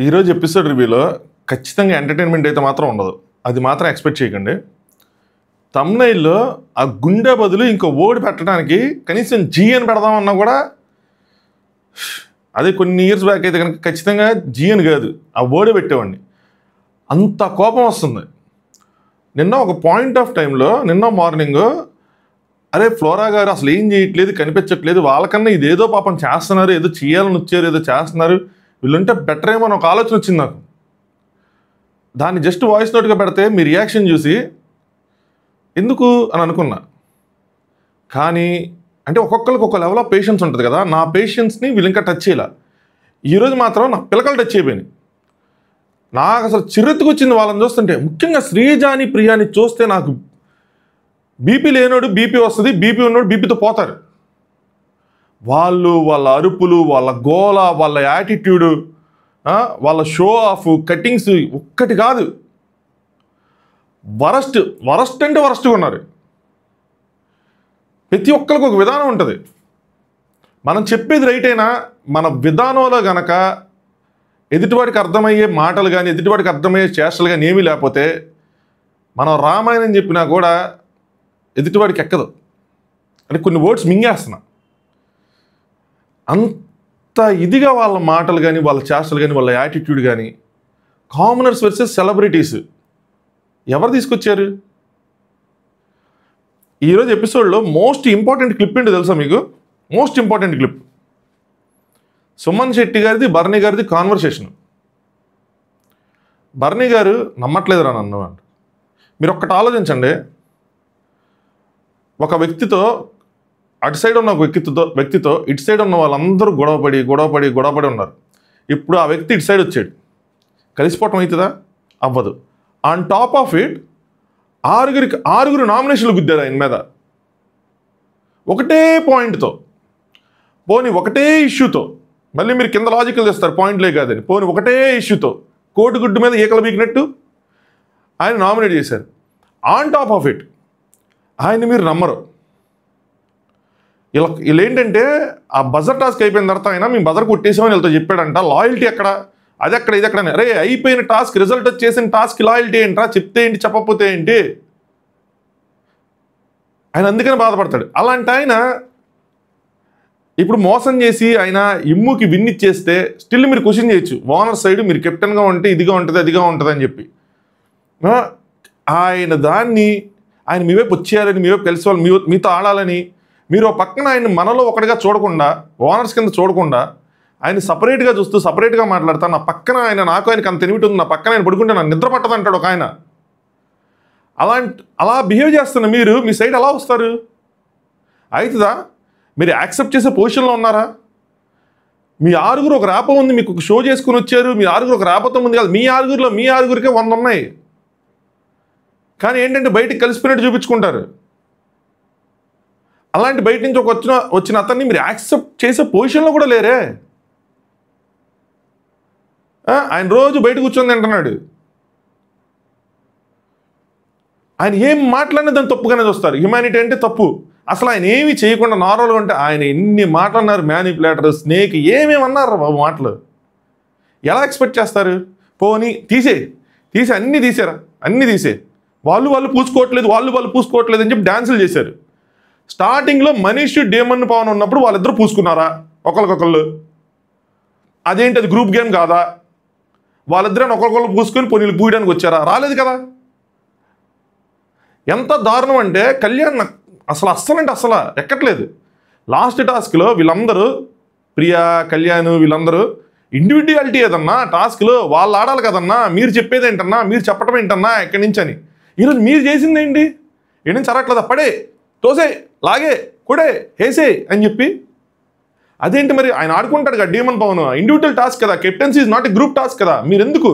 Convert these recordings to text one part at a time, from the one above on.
ఈరోజు ఎపిసోడ్ రివ్యూలో ఖచ్చితంగా ఎంటర్టైన్మెంట్ అయితే మాత్రం ఉండదు. అది మాత్రం ఎక్స్పెక్ట్ చేయకండి. థంబ్నెయిల్లో ఆ గుండె బదులు ఇంకో ఓడి పెట్టడానికి కనీసం జీ అని పెడదామన్నా కూడా అదే కొన్ని ఇయర్స్ బ్యాక్ అయితే కనుక ఖచ్చితంగా జీ అని కాదు ఆ ఓడి పెట్టేవాడిని. అంత కోపం వస్తుంది. నిన్న ఒక పాయింట్ ఆఫ్ టైంలో నిన్న మార్నింగ్ అరే ఫ్లోరా గారు అసలు ఏం చేయట్లేదు, కనిపించట్లేదు, వాళ్ళకన్నా ఇదేదో పాపం చేస్తున్నారు, ఏదో చేయాలని వచ్చారు, ఏదో చేస్తున్నారు, వీళ్ళుంటే బెటర్ ఏమో అని ఒక ఆలోచన వచ్చింది నాకు. దాన్ని జస్ట్ వాయిస్ నోట్గా పెడితే మీ రియాక్షన్ చూసి ఎందుకు అని అనుకున్నా. కానీ అంటే ఒక్కొక్కరికి ఒక లెవెల్ ఆఫ్ పేషెన్స్ ఉంటుంది కదా, నా పేషెన్స్ని వీళ్ళు ఇంకా టచ్ చేయాల. ఈరోజు మాత్రం నా పిల్లకలు టచ్ అయిపోయినాయి. నాకు అసలు చిరెత్తుకు వచ్చింది వాళ్ళని చూస్తుంటే. ముఖ్యంగా శ్రీజాని ప్రియాని చూస్తే నాకు బీపీ లేనోడు బీపీ వస్తుంది, బీపీ ఉన్నోడు బీపీతో పోతారు. వాళ్ళు వాళ్ళ అరుపులు, వాళ్ళ గోల, వాళ్ళ యాటిట్యూడు, వాళ్ళ షో ఆఫ్ కట్టింగ్స్ ఒక్కటి కాదు, వరస్ట్ అంటే వరస్ట్గా ఉన్నారు. ప్రతి ఒక్కరికి ఒక విధానం ఉంటుంది. మనం చెప్పేది రైట్ అయినా మన విధానంలో గనక ఎదుటివాడికి అర్థమయ్యే మాటలు కానీ ఎదుటివాడికి అర్థమయ్యే చేష్టలు కానీ ఏమీ లేకపోతే మనం రామాయణం చెప్పినా కూడా ఎదుటివాడికి ఎక్కదు. అంటే కొన్ని వర్డ్స్ మింగేస్తున్నా. అంత ఇదిగా వాళ్ళ మాటలు కానీ వాళ్ళ చేష్టలు కానీ వాళ్ళ యాటిట్యూడ్ కానీ. కామనర్స్ వర్సెస్ సెలబ్రిటీస్ ఎవరు తీసుకొచ్చారు? ఈరోజు ఎపిసోడ్లో మోస్ట్ ఇంపార్టెంట్ క్లిప్ ఏంటో తెలుసా మీకు? Most important clip Suman Shetty గారిది బర్నీ గారిది కాన్వర్సేషన్. బర్నీ గారు నమ్మట్లేదురా నన్ను అంట. మీరు ఒక్కటి ఆలోచించండి. ఒక వ్యక్తితో అటు సైడ్ ఉన్న ఒక వ్యక్తితో ఇటు సైడ్ ఉన్న వాళ్ళందరూ గొడవపడి ఉన్నారు. ఇప్పుడు ఆ వ్యక్తి ఇటు సైడ్ వచ్చాడు, కలిసిపోవటం అవుతుందా? అవ్వదు. ఆన్ టాప్ ఆఫ్ ఇట్ ఆరుగురు నామినేషన్లు గుద్దారు ఆయన మీద. ఒకటే పాయింట్తో, పోనీ ఒకటే ఇష్యూతో, మళ్ళీ మీరు కింద లాజికల్ తెస్తారు పాయింట్లే కాదని, పోనీ ఒకటే ఇష్యూతో కోడిగుడ్డు మీద ఈకలు బీకినట్టు ఆయన నామినేట్ చేశారు. ఆన్ టాప్ ఆఫ్ ఇట్ ఆయన మీరు నమ్మరు. ఇలా ఏంటంటే ఆ బజర్ టాస్క్ అయిపోయిన తర్వాత ఆయన మేము బజర్ కొట్టేసామని వీళ్ళతో చెప్పాడంట. లాయల్టీ ఎక్కడ, అది ఎక్కడ, ఇది ఎక్కడ? అరే అయిపోయిన టాస్క్, రిజల్ట్ వచ్చేసిన టాస్క్ లాయల్టీ ఏంట్రా? చెప్తే ఏంటి, చెప్పకపోతే ఏంటి? ఆయన అందుకని బాధపడతాడు. అలాంటి ఆయన ఇప్పుడు మోసం చేసి ఆయన ఇమ్ముకి విన్ ఇచ్చేస్తే స్టిల్ మీరు క్వశ్చన్ చేయొచ్చు. ఓనర్ సైడ్ మీరు కెప్టెన్గా ఉంటే ఇదిగా ఉంటుంది, అదిగా ఉంటుంది అని చెప్పి. ఆయన దాన్ని ఆయన మీ వైపు వచ్చేయాలని, మీ వైపు కలిసి వాళ్ళు మీతో ఆడాలని, మీరు పక్కన ఆయన మనలో ఒకటిగా చూడకుండా, ఓనర్స్ కింద చూడకుండా ఆయన సపరేట్గా చూస్తూ సపరేట్గా మాట్లాడతా, నా పక్కన ఆయనకు అంత ఎనిమిటి ఉంది, నా పక్కన ఆయన పడుకుంటే నాకు నిద్ర పట్టదు అంటాడు ఒక ఆయన. అలా బిహేవ్ చేస్తున్న మీరు మీ సైడ్ ఎలా వస్తారు? అవుతుందా? మీరు యాక్సెప్ట్ చేసే పొజిషన్లో ఉన్నారా? మీ ఆరుగురు ఒక ర్యాపో ఉంది, మీకు ఒక షో చేసుకుని వచ్చారు, మీ ఆరుగురు ఒక ర్యాపోతో ఉంది కాదు, మీ ఆరుగురికే 100 ఉన్నాయి. కానీ ఏంటంటే బయటికి కలిసిపోయినట్టు చూపించుకుంటారు. అలాంటి బయట నుంచి వచ్చిన అతన్ని మీరు యాక్సెప్ట్ చేసే పొజిషన్లో కూడా లేరే. ఆయన రోజు బయట కూర్చొని తింటున్నాడు. ఆయన ఏం మాట్లాడినా దాన్ని తప్పుగానే చూస్తారు. హ్యుమానిటీ అంటే తప్పు. అసలు ఆయన ఏమి చేయకుండా నార్మల్గా ఉంటే ఆయన ఎన్ని మాటలు అన్నారు, మ్యానిపులేటర్, స్నేక్, ఏమేమన్నారు బాబు మాటలు. ఎలా ఎక్స్పెక్ట్ చేస్తారు? పోనీ తీసే అన్నీ తీసారా? అన్నీ తీసే. వాళ్ళు పూసుకోవట్లేదు అని చెప్పి డాన్సులు చేశారు. స్టార్టింగ్లో మనీష్ డేమన్ పవన్ ఉన్నప్పుడు వాళ్ళిద్దరూ పూసుకున్నారా ఒకరికొకళ్ళు? అదేంటి, అది గ్రూప్ గేమ్ కాదా? వాళ్ళిద్దరూ ఒకరికొకళ్ళు పూసుకొని పొన్నీళ్ళు పూయడానికి వచ్చారా? రాలేదు కదా. ఎంత దారుణం అంటే కళ్యాణ్ అసలు ఎక్కట్లేదు. లాస్ట్ టాస్క్లో వీళ్ళందరూ, ప్రియా, కళ్యాణ్, వీళ్ళందరూ ఇండివిజువాలిటీ ఏదన్నా టాస్క్లో వాళ్ళు ఆడాలి కదన్నా, మీరు చెప్పేది ఏంటన్నా, మీరు చెప్పడం ఏంటన్నా ఎక్కడి నుంచి అని. ఈరోజు మీరు చేసింది ఏంటి? ఏం జరగట్లేదా? పడే, తోసే, లాగే, కొడే, హేసే అని చెప్పి. అదేంటి మరి? ఆయన ఆడుకుంటాడు కదా డీమన్ పవన్, ఇండివిజువల్ టాస్క్ కదా, captaincy is not a group task కదా. మీరు ఎందుకు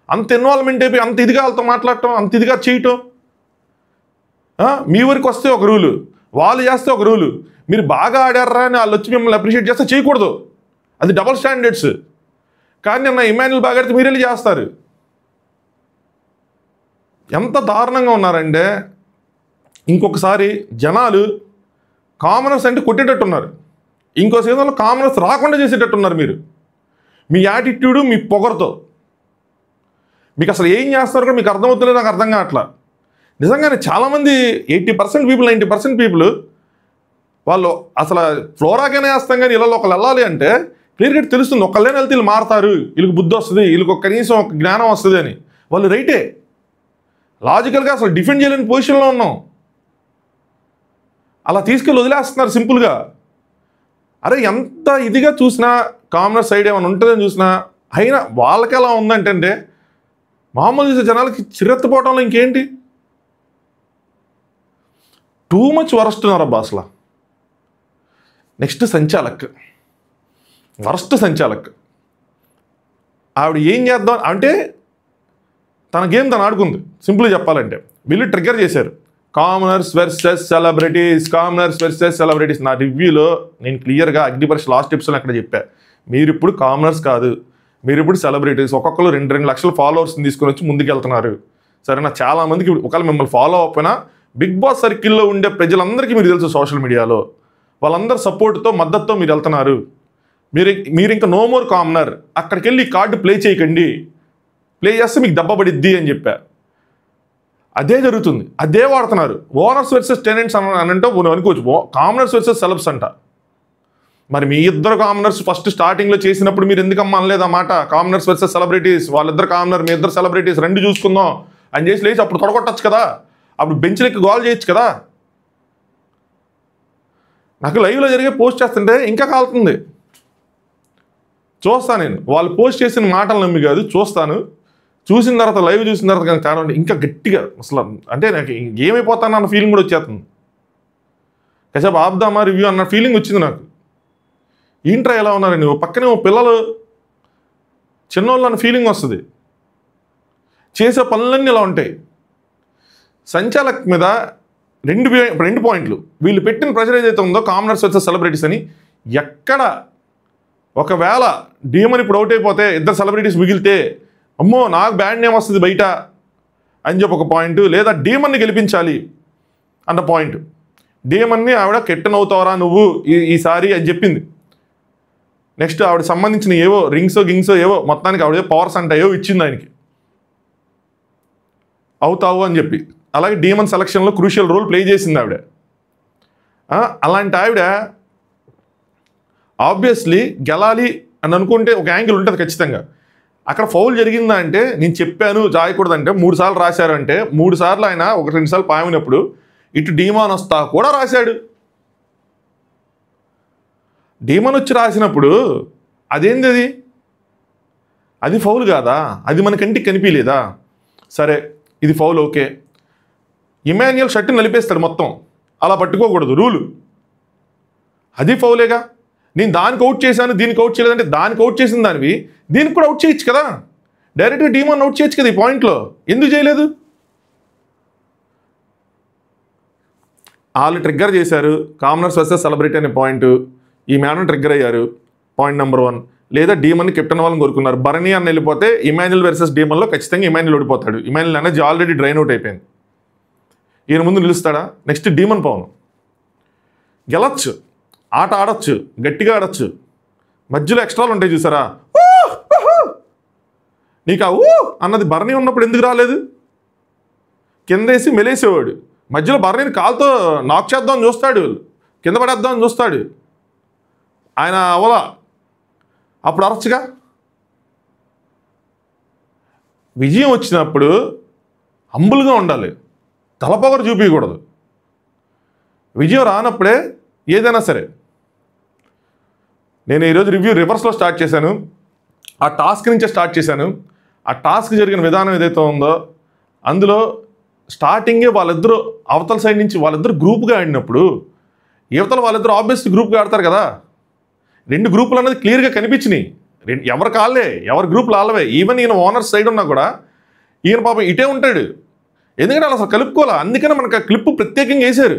అంత ఇన్వాల్వ్మెంట్ అయిపోయి అంత ఇదిగా వాళ్ళతో మాట్లాడటం, అంత ఇదిగా చేయటం? మీ వరకు వస్తే ఒక రూలు, వాళ్ళు చేస్తే ఒక రూలు. మీరు బాగా ఆడారా అని వాళ్ళు వచ్చి మిమ్మల్ని అప్రిషియేట్ చేస్తే చేయకూడదు, అది డబల్ స్టాండర్డ్స్. కానీ నిన్న ఇమాన్యుల్ బాగా ఆడితే మీరు వెళ్ళి చేస్తారు. ఎంత దారుణంగా ఉన్నారంటే ఇంకొకసారి జనాలు కామనర్స్ అంటే కొట్టేటట్టున్నారు. ఇంకో సీజన్లో కామనర్స్ రాకుండా చేసేటట్టున్నారు. మీ యాటిట్యూడు మీ పొగరుతో. మీకు అసలు ఏం చేస్తారో కూడా మీకు అర్థమవుతుందో నాకు అర్థం కావట్లా. నిజంగానే చాలామంది 80% పీపుల్ 90% పీపుల్ వాళ్ళు అసలు ఫ్లోరాకైనా వేస్తాం కానీ ఇలా ఒకళ్ళు వెళ్ళాలి అంటే క్లియర్గా తెలుస్తుంది. ఒకళ్ళైనా వెళ్తే వీళ్ళు మారుతారు, వీళ్ళకి బుద్ధి వస్తుంది, వీళ్ళకి కనీసం ఒక జ్ఞానం వస్తుంది అని. వాళ్ళు రైటే, లాజికల్గా అసలు డిఫెండ్ చేయలేని పొజిషన్లో ఉన్నాం. అలా తీసుకెళ్ళి వదిలేస్తున్నారు సింపుల్గా. అరే ఎంత ఇదిగా చూసినా కామనర్ సైడ్ ఏమైనా ఉంటుందని చూసినా అయినా వాళ్ళకి ఎలా ఉందంటే మామూలు చూసే జనాలకి చిరెత్తిపోవటంలో ఇంకేంటి, టూ మచ్ వరస్ట్ ఉన్నారబ్బా అసలు. నెక్స్ట్ సంచాలక్, వరస్ట్ సంచాలక్. ఆవిడ ఏం చేద్దాం అంటే తన గేమ్ తను ఆడుకుంది. సింపుల్గా చెప్పాలంటే వీళ్ళు ట్రిగ్గర్ చేశారు, commoners versus celebrities, commoners versus celebrities. నా రివ్యూలో నేను క్లియర్గా అగ్నిపరీక్ష లాస్ట్ ఎపిసోడ్ అక్కడ చెప్పా, మీరు ఇప్పుడు కామనర్స్ కాదు, మీరు ఇప్పుడు సెలబ్రిటీస్. ఒక్కొక్కరు 2 లక్షల ఫాలోవర్స్ని తీసుకొని వచ్చి ముందుకు వెళ్తున్నారు. సరేనా, చాలామందికి ఒకవేళ మిమ్మల్ని ఫాలో అవ్వకపోయినా బిగ్ బాస్ సర్కిల్లో ఉండే ప్రజలందరికీ మీరు తెలుసు, సోషల్ మీడియాలో వాళ్ళందరి సపోర్ట్తో మద్దతుతో మీరు వెళ్తున్నారు. మీరు ఇంకా నో మోర్ కామనర్, అక్కడికి వెళ్ళి కార్డు ప్లే చేయకండి, ప్లే చేస్తే మీకు దెబ్బ పడిద్ది అని చెప్పా. అదే జరుగుతుంది, అదే వాడుతున్నారు. ఓనర్స్ వర్సెస్ టెనెంట్స్ అని అంటే అనుకోవచ్చు, కామనర్స్ వర్సెస్ సెలబ్స్ అంట. మరి మీ ఇద్దరు కామనర్స్ ఫస్ట్ స్టార్టింగ్లో చేసినప్పుడు మీరు ఎందుకమ్మా అనలేదు అన్నమాట, కామనర్స్ వర్సెస్ సెలబ్రిటీస్, వాళ్ళిద్దరు కామనర్ మీ ఇద్దరు సెలబ్రిటీస్, రెండు చూసుకుందాం అని చేసి లేచి అప్పుడు తొడగొట్టచ్చు కదా, అప్పుడు బెంచ్లెక్కి గోల్ చేయొచ్చు కదా. నాకు లైవ్లో జరిగే పోస్ట్ చేస్తుంటే ఇంకా కాలుతుంది. చూస్తాను నేను, వాళ్ళు పోస్ట్ చేసిన మాటలు నమ్మి కాదు, చూస్తాను. చూసిన తర్వాత లైవ్ చూసిన తర్వాత కానీ తేడా ఇంకా గట్టిగా అసలు అంటే నాకు ఏమైపోతాను అన్న ఫీలింగ్ కూడా వచ్చేస్తుంది. కాసేపు ఆపుదామా రివ్యూ అన్న ఫీలింగ్ వచ్చింది నాకు. ఏంట్రా ఎలా ఉన్నారు నువ్వు, పక్కనే పిల్లలు చిన్నోళ్ళు అన్న ఫీలింగ్ వస్తుంది. చేసే పనులన్నీ ఇలా ఉంటాయి. సంచాలక్ మీద రెండు పాయింట్లు, వీళ్ళు పెట్టిన ప్రెషర్ ఏదైతే ఉందో కామనర్స్ వర్సెస్ సెలబ్రిటీస్ అని. ఎక్కడ ఒకవేళ డీమన్ ఇప్పుడు అవుట్ అయిపోతే ఇద్దరు సెలబ్రిటీస్ మిగిలితే అమ్మో నాకు బ్యాడ్ నేమ్ వస్తుంది బయట అని చెప్పి ఒక పాయింట్, లేదా డీమన్ని గెలిపించాలి అన్న పాయింట్. డీమన్ని ఆవిడ కెప్టెన్ అవుతావరా నువ్వు ఈసారి అని చెప్పింది. నెక్స్ట్ ఆవిడ సంబంధించిన ఏవో రింగ్సో ఏవో మొత్తానికి ఆవిడ పవర్స్ అంటే ఏవో ఇచ్చింది ఆయనకి, అవుతావు అని చెప్పి. అలాగే డీమన్ సెలక్షన్లో క్రూషియల్ రోల్ ప్లే చేసింది ఆవిడ. అలాంటి ఆవిడ ఆబ్వియస్లీ గెలాలి అని అనుకుంటే ఒక యాంగిల్ ఉంటుంది ఖచ్చితంగా. అక్కడ ఫౌల్ జరిగిందా అంటే నేను చెప్పాను రాయకూడదంటే 3 సార్లు రాశారు అంటే 3 సార్లు ఆయన 1-2 సార్లు పామినప్పుడు ఇటు డీమాన్ వస్తా కూడా రాశాడు. డీమన్ వచ్చి రాసినప్పుడు అదేంది, అది ఫౌల్ కాదా, అది మన కంటికి కనిపించలేదా? సరే ఇది ఫౌల్, ఓకే. ఇమాన్యుయల్ షర్ట్ నలిపేస్తాడు మొత్తం, అలా పట్టుకోకూడదు రూలు, అది ఫౌలేగా. నేను దానికి అవుట్ చేశాను దీనికి అవుట్ చేయలేదంటే దానికి అవుట్ చేసిన దానివి దీనికి కూడా అవుట్ చేయొచ్చు కదా, డైరెక్ట్గా డీమాన్ అవుట్ చేయొచ్చు కదా ఈ పాయింట్లో, ఎందుకు చేయలేదు? వాళ్ళు ట్రిగ్గర్ చేశారు కామనర్స్ వర్సెస్ సెలబ్రిటీ అనే పాయింట్, ఈ మేడం ట్రిగ్గర్ అయ్యారు, పాయింట్ నెంబర్ 1. లేదా డీమన్ని కెప్టెన్ వాళ్ళని కోరుకున్నారు. భరణి అని వెళ్ళిపోతే ఇమాన్యుయల్ వర్సెస్ డీమన్లో ఖచ్చితంగా ఇమాన్యుయల్ ఓడిపోతాడు. Emmanuel energy already drain out అయిపోయింది, ఈయన ముందు నిలుస్తాడా? నెక్స్ట్ డీమన్ పవన్ గెలచ్చు, ఆట ఆడచ్చు, గట్టిగా ఆడచ్చు, మధ్యలో ఎక్స్ట్రాలు ఉంటాయి చూసారా, నీకు అన్నది భరణి ఉన్నప్పుడు ఎందుకు రాలేదు? కిందేసి మెలేసేవాడు, మధ్యలో భరణిని కాలుతో నాక్ చేద్దామని చూస్తాడు, కింద పడేద్దామని చూస్తాడు, ఆయన అవలా అప్పుడు అరచుగా. విజయం వచ్చినప్పుడు హంబుల్గా ఉండాలి, తలపొగరు చూపించకూడదు. విజయం రానప్పుడే ఏదైనా సరే. నేను ఈరోజు రివ్యూ రివర్స్లో స్టార్ట్ చేశాను, ఆ టాస్క్ నుంచే స్టార్ట్ చేశాను. ఆ టాస్క్ జరిగిన విధానం ఏదైతే ఉందో అందులో స్టార్టింగే వాళ్ళిద్దరూ అవతల సైడ్ నుంచి వాళ్ళిద్దరు గ్రూప్గా ఆడినప్పుడు యువతల వాళ్ళిద్దరు ఆబ్వియస్లీ గ్రూప్గా ఆడతారు కదా. 2 గ్రూపులు అన్నది క్లియర్గా కనిపించినాయి, ఎవరి కాళ్ళే ఎవరి గ్రూపులు వాళ్ళవే. ఈవెన్ ఈయన ఓనర్ సైడ్ ఉన్నా కూడా ఈయన పాపం ఇటే ఉంటాడు, ఎందుకంటే వాళ్ళు అసలు కలుపుకోవాలి. అందుకనే మనకు ఆ క్లిప్ ప్రత్యేకంగా వేశారు,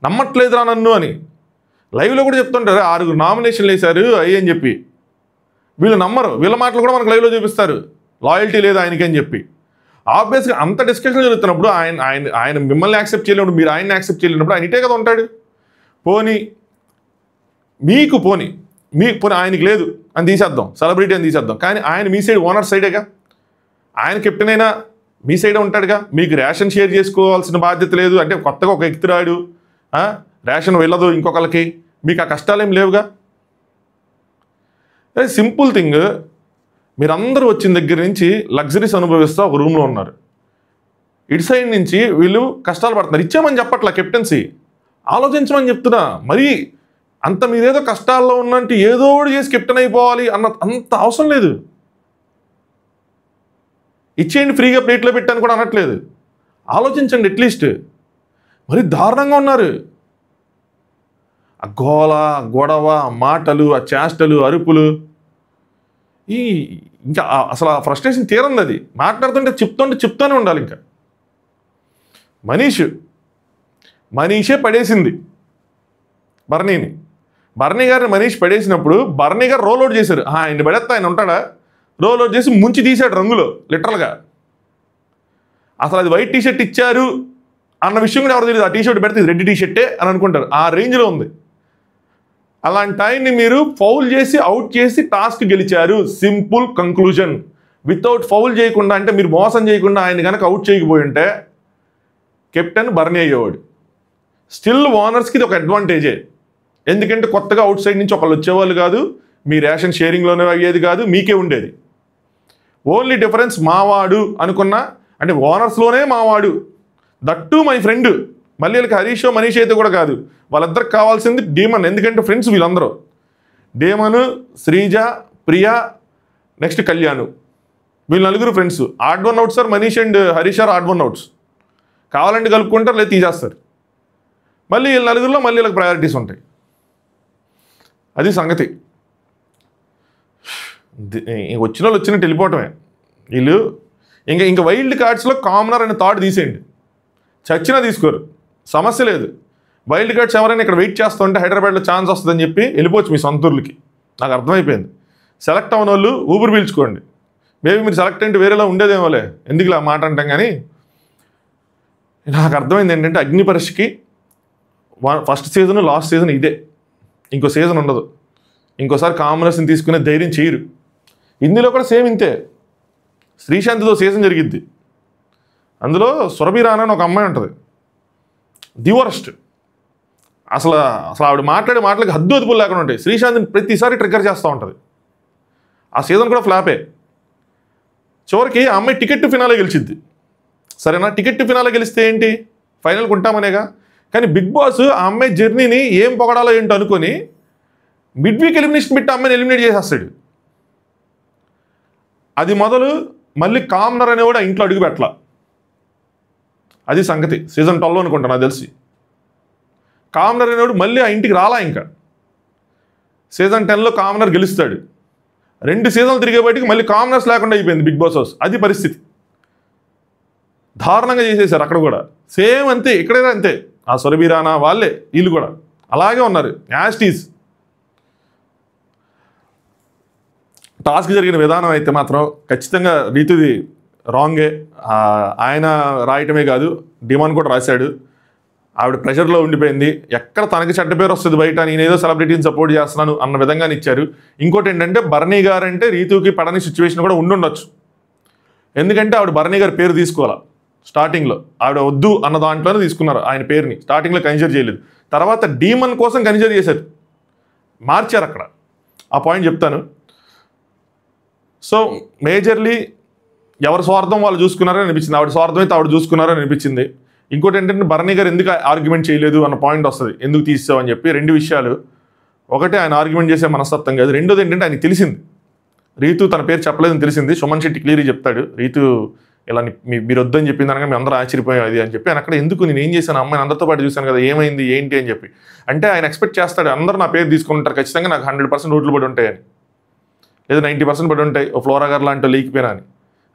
నమ్మట్లేదురా నన్ను అని. లైవ్లో కూడా చెప్తుంటారు 6 నామినేషన్లు వేశారు అయ్యి అని చెప్పి, వీళ్ళు నమ్మరు, వీళ్ళ మాటలు కూడా మనకు లైవ్లో చూపిస్తారు, లాయల్టీ లేదు ఆయనకి అని చెప్పి. ఆబ్వియస్గా అంత డిస్కషన్ జరుగుతున్నప్పుడు ఆయన మిమ్మల్ని యాక్సెప్ట్ చేయలేనప్పుడు, మీరు ఆయన్ని యాక్సెప్ట్ చేయలేనప్పుడు ఆయన ఇటే కదా ఉంటాడు. పోనీ పోనీ ఆయనకి లేదు అని తీసేద్దాం, సెలబ్రిటీ అని తీసేద్దాం, కానీ ఆయన మీ సైడ్ ఓనర్ సైడేగా, ఆయన కెప్టెన్ అయినా మీ సైడే ఉంటాడుగా. మీకు రేషన్ షేర్ చేసుకోవాల్సిన బాధ్యత లేదు, అంటే కొత్తగా ఒక వ్యక్తి రాడు, రేషన్ వెళ్ళదు ఇంకొకరికి, మీకు ఆ కష్టాలు ఏం లేవుగా. సింపుల్ థింగ్, మీరందరూ వచ్చిన దగ్గర నుంచి లగ్జరీస్ అనుభవిస్తూ ఒక రూమ్లో ఉన్నారు, ఇటు సైడ్ నుంచి వీళ్ళు కష్టాలు పడుతున్నారు. ఇచ్చామని చెప్పట్లా, కెప్టెన్సీ ఆలోచించమని చెప్తున్నా. మరి అంత మీరేదో కష్టాల్లో ఉన్నట్టు ఏదో ఒకటి చేసి కెప్టెన్ అయిపోవాలి అంత అవసరం లేదు. ఇచ్చేయండి ఫ్రీగా ప్లేట్లో పెట్టాను కూడా అనట్లేదు, ఆలోచించండి అట్లీస్ట్. మరి దారుణంగా ఉన్నారు. ఆ గోల, గొడవ, మాటలు, ఆ చేష్టలు, అరుపులు, ఇంకా అసలు ఆ ఫ్రస్ట్రేషన్ తీరంది. అది మాట్లాడుతుంటే చెప్తూనే ఉండాలి. ఇంకా మనీషే పడేసింది బర్నీని. బర్నీ గారిని మనీష్ పడేసినప్పుడు బర్నీ గారు రోల్ అవుట్ చేశారు. ఆయన పడేస్తా ఆయన ఉంటాడా, రోల్ అవుట్ చేసి ముంచి తీశాడు రంగులో లిటరల్గా. అసలు అది వైట్ టీషర్ట్ ఇచ్చారు అన్న విషయం కూడా ఎవరు తెలియదు. ఆ టీషర్ట్ పెడితే రెడ్ టీషర్టే అని అనుకుంటారు, ఆ రేంజ్లో ఉంది. అలాంటి ఆయన్ని మీరు ఫౌల్ చేసి అవుట్ చేసి టాస్క్ గెలిచారు. Simple conclusion. వితౌట్ ఫౌల్ చేయకుండా, అంటే మీరు మోసం చేయకుండా ఆయన కనుక అవుట్ చేయకపోయి ఉంటే కెప్టెన్ బర్నీ అయ్యేవాడు. స్టిల్ ఓనర్స్కి ఇది ఒక అడ్వాంటేజే, ఎందుకంటే కొత్తగా అవుట్ సైడ్ నుంచి ఒకళ్ళు వచ్చేవాళ్ళు కాదు, మీ రేషన్ షేరింగ్లోనే అయ్యేది కాదు, మీకే ఉండేది. ఓన్లీ డిఫరెన్స్ మావాడు అనుకున్నా, అంటే ఓనర్స్లోనే మావాడు, దట్టు మై ఫ్రెండ్. మళ్ళీ వీళ్ళకి హరీష్ మనీష్ అయితే కూడా కాదు, వాళ్ళిద్దరికి కావాల్సింది డీమన్. ఎందుకంటే ఫ్రెండ్స్ వీళ్ళందరూ, డేమన్, శ్రీజ, ప్రియా, నెక్స్ట్ కళ్యాణ్, వీళ్ళు నలుగురు friends. Odd one outs sir Manish and Harish are odd one outs. కావాలంటే కలుపుకుంటారు, లేదా తీసేస్తారు. మళ్ళీ వీళ్ళ నలుగురిలో మళ్ళీ వీళ్ళకి ప్రయారిటీస్ ఉంటాయి. అది సంగతి. వచ్చిన వాళ్ళు వచ్చినట్టు వెళ్ళిపోవటమే. వీళ్ళు ఇంకా వైల్డ్ కార్డ్స్లో కామనర్ అనే థాట్ తీసేయండి, చచ్చినా తీసుకోరు, సమస్య లేదు. వైల్డ్ కార్డ్స్ ఎవరైనా ఇక్కడ వెయిట్ చేస్తుంటే హైదరాబాద్లో ఛాన్స్ వస్తుందని చెప్పి వెళ్ళిపోవచ్చు మీ సొంతూర్లకి. నాకు అర్థమైపోయింది. సెలెక్ట్ అవ్వని వాళ్ళు ఊపిరి పీల్చుకోండి. మేబీ మీరు సెలెక్ట్ అంటే వేరేలా ఉండేదేమోలే, ఎందుకు ఇలా మాట అంటాం. కానీ నాకు అర్థమైంది ఏంటంటే అగ్ని పరీక్షకి ఫస్ట్ సీజన్ లాస్ట్ సీజన్ ఇదే, ఇంకో సీజన్ ఉండదు. ఇంకోసారి కాంబినేషన్ తీసుకునే ధైర్యం చేయరు. ఇందులో కూడా సేమ్ ఇంతే. శ్రీశాంత్తో సీజన్ జరిగిద్ది, అందులో సురభి రానా అని ఒక అమ్మాయి ఉంటుంది, ది వరస్ట్. అసలు ఆవిడ మాట్లాడే మాటలకి హద్దు అదుపులు లేకుండా ఉంటాయి. శ్రీశాంత్ని ప్రతిసారి ట్రిగ్గర్ చేస్తూ ఉంటుంది. ఆ సీజన్ కూడా ఫ్లాపే. చివరికి ఆ అమ్మాయి టికెట్ టు ఫినాలే గెలిచిద్ది. సరేనా, టికెట్ టు ఫినాలే గెలిస్తే ఏంటి, ఫైనల్కి ఉంటామనేగా. కానీ బిగ్ బాస్ ఆ అమ్మాయి జర్నీని ఏం పొగడాలో ఏంటో అనుకొని మిడ్ వీక్ ఎలిమినేషన్ పెట్టి అమ్మాయిని ఎలిమినేట్ చేసేస్తాడు. అది మొదలు మళ్ళీ కామనర్ అనేవాడు ఇంట్లో అడుగు పెట్టలా. అది సంగతి. సీజన్ 12 అనుకుంటా నాకు తెలిసి. కామనర్ అనేవాడు మళ్ళీ ఆ ఇంటికి రాలా. ఇంకా సీజన్ 10లో కామనర్ గెలుస్తాడు. 2 సీజన్లు తిరిగే బయటికి మళ్ళీ కామనర్స్ లేకుండా అయిపోయింది బిగ్ బాస్ హౌస్. అది పరిస్థితి. దారుణంగా చేసేసారు అక్కడ కూడా. సేమ్ అంతే, ఇక్కడైనా అంతే. ఆ సురభి రానా వాళ్ళే, వీళ్ళు కూడా అలాగే ఉన్నారు యాస్టీస్. టాస్క్ జరిగిన విధానం అయితే మాత్రం ఖచ్చితంగా రీతుది రాంగే. ఆయన రాయటమే కాదు, డిమాండ్ కూడా రాశాడు. ఆవిడ ప్రెషర్లో ఉండిపోయింది. ఎక్కడ తనకి చెడ్డ పేరు వస్తుంది బయట, నేనేదో సెలబ్రిటీని సపోర్ట్ చేస్తున్నాను అన్న విధంగానే ఇచ్చారు. ఇంకోటి ఏంటంటే బర్నీ గారు అంటే రీతుకి పడని సిచ్యువేషన్ కూడా ఉండుండొచ్చు. ఎందుకంటే ఆవిడ బర్నీ గారి పేరు తీసుకోవాలా. స్టార్టింగ్లో ఆవిడ వద్దు అన్న దాంట్లోనే తీసుకున్నారు ఆయన పేరుని. స్టార్టింగ్లో కన్సిడర్ చేయలేదు, తర్వాత డీమన్ కోసం కన్సిడర్ చేశారు, మార్చారు అక్కడ. ఆ పాయింట్ చెప్తాను. సో మేజర్లీ ఎవరి స్వార్థం వాళ్ళు చూసుకున్నారని అనిపించింది. ఆవిడ స్వార్థం అయితే ఆవిడ చూసుకున్నారని అనిపించింది. ఇంకోటి ఏంటంటే బర్నీ గారు ఎందుకు ఆర్గ్యుమెంట్ చేయలేదు అన్న పాయింట్ వస్తుంది, ఎందుకు తీసావని చెప్పి. 2 విషయాలు. ఒకటి ఆయన ఆర్గ్యుమెంట్ చేసే మనస్తత్వం కాదు. రెండోది ఏంటంటే ఆయనకి తెలిసింది రీతు తన పేరు చెప్పలేదని తెలిసింది. సుమన్ శెట్టి క్లియర్గా చెప్తాడు, రీతు ఇలా మీరు వద్దని చెప్పింది అనగా మేము అందరూ ఆశ్చర్యపోయాం అది అని చెప్పి. ఆయన అక్కడ ఎందుకు, నేను ఏం చేశాను, అమ్మాయిని అందరితో పాటు చూశాను కదా, ఏమైంది ఏంటి అని చెప్పి. అంటే ఆయన ఎక్స్పెక్ట్ చేస్తాడు అందరూ నా పేరు తీసుకుంటారు ఖచ్చితంగా, నాకు 100% ఓట్లు పడి ఉంటాయని, లేదా 90% పడి ఉంటాయి ఓ ఫ్లోరా గారు లాంటి లేకపోయినా అని.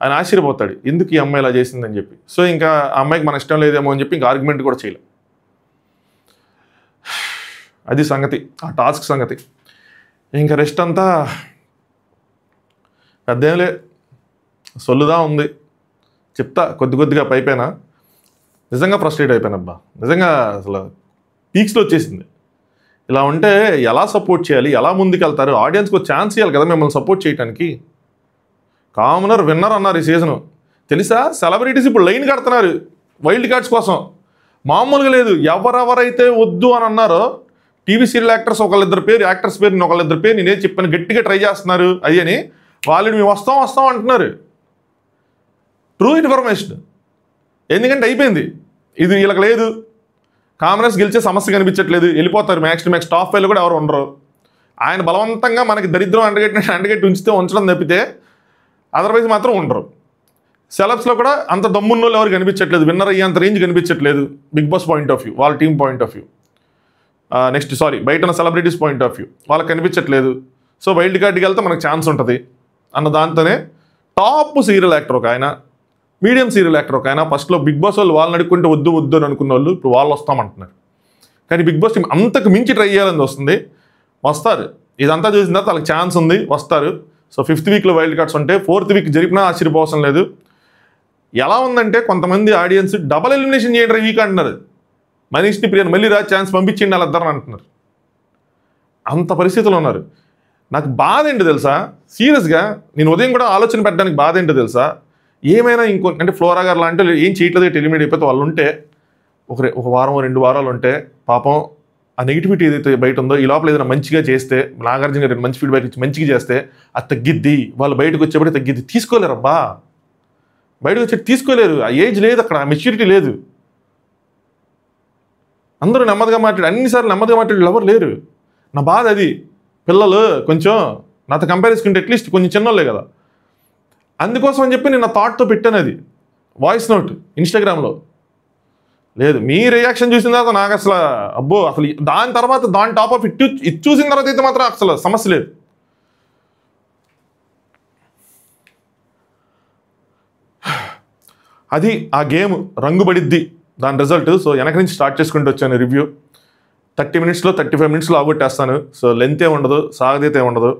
ఆయన ఆశ్చర్యపోతాడు ఎందుకు ఈ అమ్మాయి ఇలా చేసిందని చెప్పి. సో ఇంకా ఆ అమ్మాయికి మన ఇష్టం లేదేమో అని చెప్పి ఇంకా ఆర్గ్యుమెంట్ కూడా చేయలేదు. అది సంగతి, ఆ టాస్క్ సంగతి. ఇంకా రెస్ట్ అంతా పెద్దేంలే, సొల్లుదా ఉంది. చెప్తా కొద్దిగా పైపోయినా. నిజంగా ఫ్రస్ట్రేట్ అయిపోయాను అబ్బా, నిజంగా అసలు పీక్స్లో వచ్చేసింది. ఇలా ఉంటే ఎలా సపోర్ట్ చేయాలి, ఎలా ముందుకెళ్తారు? ఆడియన్స్కి ఒక ఛాన్స్ ఇవ్వాలి కదా మిమ్మల్ని సపోర్ట్ చేయడానికి. కామనర్ విన్నర్ అన్నారు ఈ సీజను. తెలుసా, సెలబ్రిటీస్ ఇప్పుడు లైన్ కడుతున్నారు వైల్డ్ కార్డ్స్ కోసం. మామూలుగా లేదు. ఎవరెవరైతే వద్దు అని అన్నారో టీవీ సీరియల్ యాక్టర్స్ ఒకళ్ళిద్దరు పేరు, యాక్టర్స్ పేరు, నేను ఒకళ్ళిద్దరు పేరు నేనే చెప్పాను, గట్టిగా ట్రై చేస్తున్నారు అది అని. వాళ్ళు మేము వస్తాం అంటున్నారు. True information. ఎందుకంటే అయిపోయింది, ఇది వీళ్ళకి లేదు. కాంగ్రెస్ గెలిచే సమస్య కనిపించట్లేదు, వెళ్ళిపోతారు. మ్యాక్స్ టు మ్యాక్స్ టాప్ ఫైవ్లో కూడా ఎవరు ఉండరు. ఆయన బలవంతంగా మనకి దరిద్రం అంటగట్టి ఉంచడం తప్పితే అదర్వైజ్ మాత్రం ఉండరు. సెలబ్స్లో కూడా అంత దమ్మున్న వాళ్ళు ఎవరు కనిపించట్లేదు, విన్నర్ అయ్యేంత రేంజ్ కనిపించట్లేదు Bigg Boss point of view, వాళ్ళ team point of view. Next బయట ఉన్న సెలబ్రిటీస్ పాయింట్ ఆఫ్ వ్యూ వాళ్ళకి కనిపించట్లేదు. సో వైల్డ్ కార్డ్కి వెళ్తే మనకు ఛాన్స్ ఉంటుంది అన్న దాంతోనే టాప్ సీరియల్ యాక్టర్ ఒక ఆయన, మీడియం సీరియల్ యాక్టర్ ఒక ఆయన. ఫస్ట్లో బిగ్ బాస్ వాళ్ళని అడుక్కుంటే వద్దు అని అనుకున్న వాళ్ళు ఇప్పుడు వాళ్ళు వస్తామంటున్నారు. కానీ బిగ్ బాస్ టీం అంతకు మించి ట్రై చేయాలని వస్తుంది. వస్తారు, ఇదంతా చూసిన తర్వాత వాళ్ళకి ఛాన్స్ ఉంది, వస్తారు. సో 5th వీక్లో వైల్డ్ కార్డ్స్ ఉంటే 4th వీక్ జరిపినా ఆశ్చర్యపోవసం లేదు. ఎలా ఉందంటే కొంతమంది ఆడియన్స్ డబల్ ఎలిమినేషన్ చేయండి వీక్ అంటున్నారు. మనీష్ని ప్రియని మళ్ళీ ఛాన్స్ పంపించండి వాళ్ళిద్దరని అంటున్నారు. అంత పరిస్థితులు ఉన్నారు. నాకు బాధ ఏంటి తెలుసా, సీరియస్గా నేను ఉదయం కూడా ఆలోచన పెట్టడానికి బాధ ఏంటో తెలుసా, ఏమైనా ఇంకో అంటే ఫ్లోరా గారు లాంటి ఏం చేయట్లేదు ఎలిమినేట్ అయిపోతే వాళ్ళు ఉంటే ఒక వారం 2 వారాలు ఉంటే పాపం ఆ నెగిటివిటీ ఏదైతే బయట ఉందో ఈ లోపల ఏదైనా మంచిగా చేస్తే, నాగార్జున గారు మంచి ఫీడ్బ్యాక్ ఇచ్చి మంచిగా చేస్తే అది తగ్గిద్ది. వాళ్ళు బయటకు వచ్చేప్పుడే తగ్గిద్ది. తీసుకోలేరు అబ్బా, బయటకు వచ్చేది తీసుకోలేరు. ఆ ఏజ్ లేదు అక్కడ, ఆ మెచ్యూరిటీ లేదు. అందరూ నెమ్మదిగా అన్నిసార్లు నెమ్మదిగా మాట్లాడే ఎవరు లేరు. నా బాధ అది. పిల్లలు కొంచెం నాతో కంపేర్ చేసుకుంటే అట్లీస్ట్ కొంచెం చిన్నోళ్ళే కదా. అందుకోసం అని చెప్పి నేను నా థాట్తో పెట్టాను అది వాయిస్ నోట్ ఇన్స్టాగ్రామ్లో. లేదు, మీ రియాక్షన్ చూసిన తర్వాత నాకు అసలు అబ్బో, అసలు దాని తర్వాత దాని టాప్ ఆఫ్ ఇది చూసిన తర్వాత అయితే మాత్రం అసలు సమస్య లేదు. అది ఆ గేమ్ రంగుబడిద్ది దాని రిజల్ట్. సో వెనక నుంచి స్టార్ట్ చేసుకుంటూ వచ్చాను రివ్యూ. 30 మినిట్స్లో 35 మినిట్స్లో ఆగొట్టేస్తాను. సో లెంత్ ఉండదు, సాగదీత ఉండదు.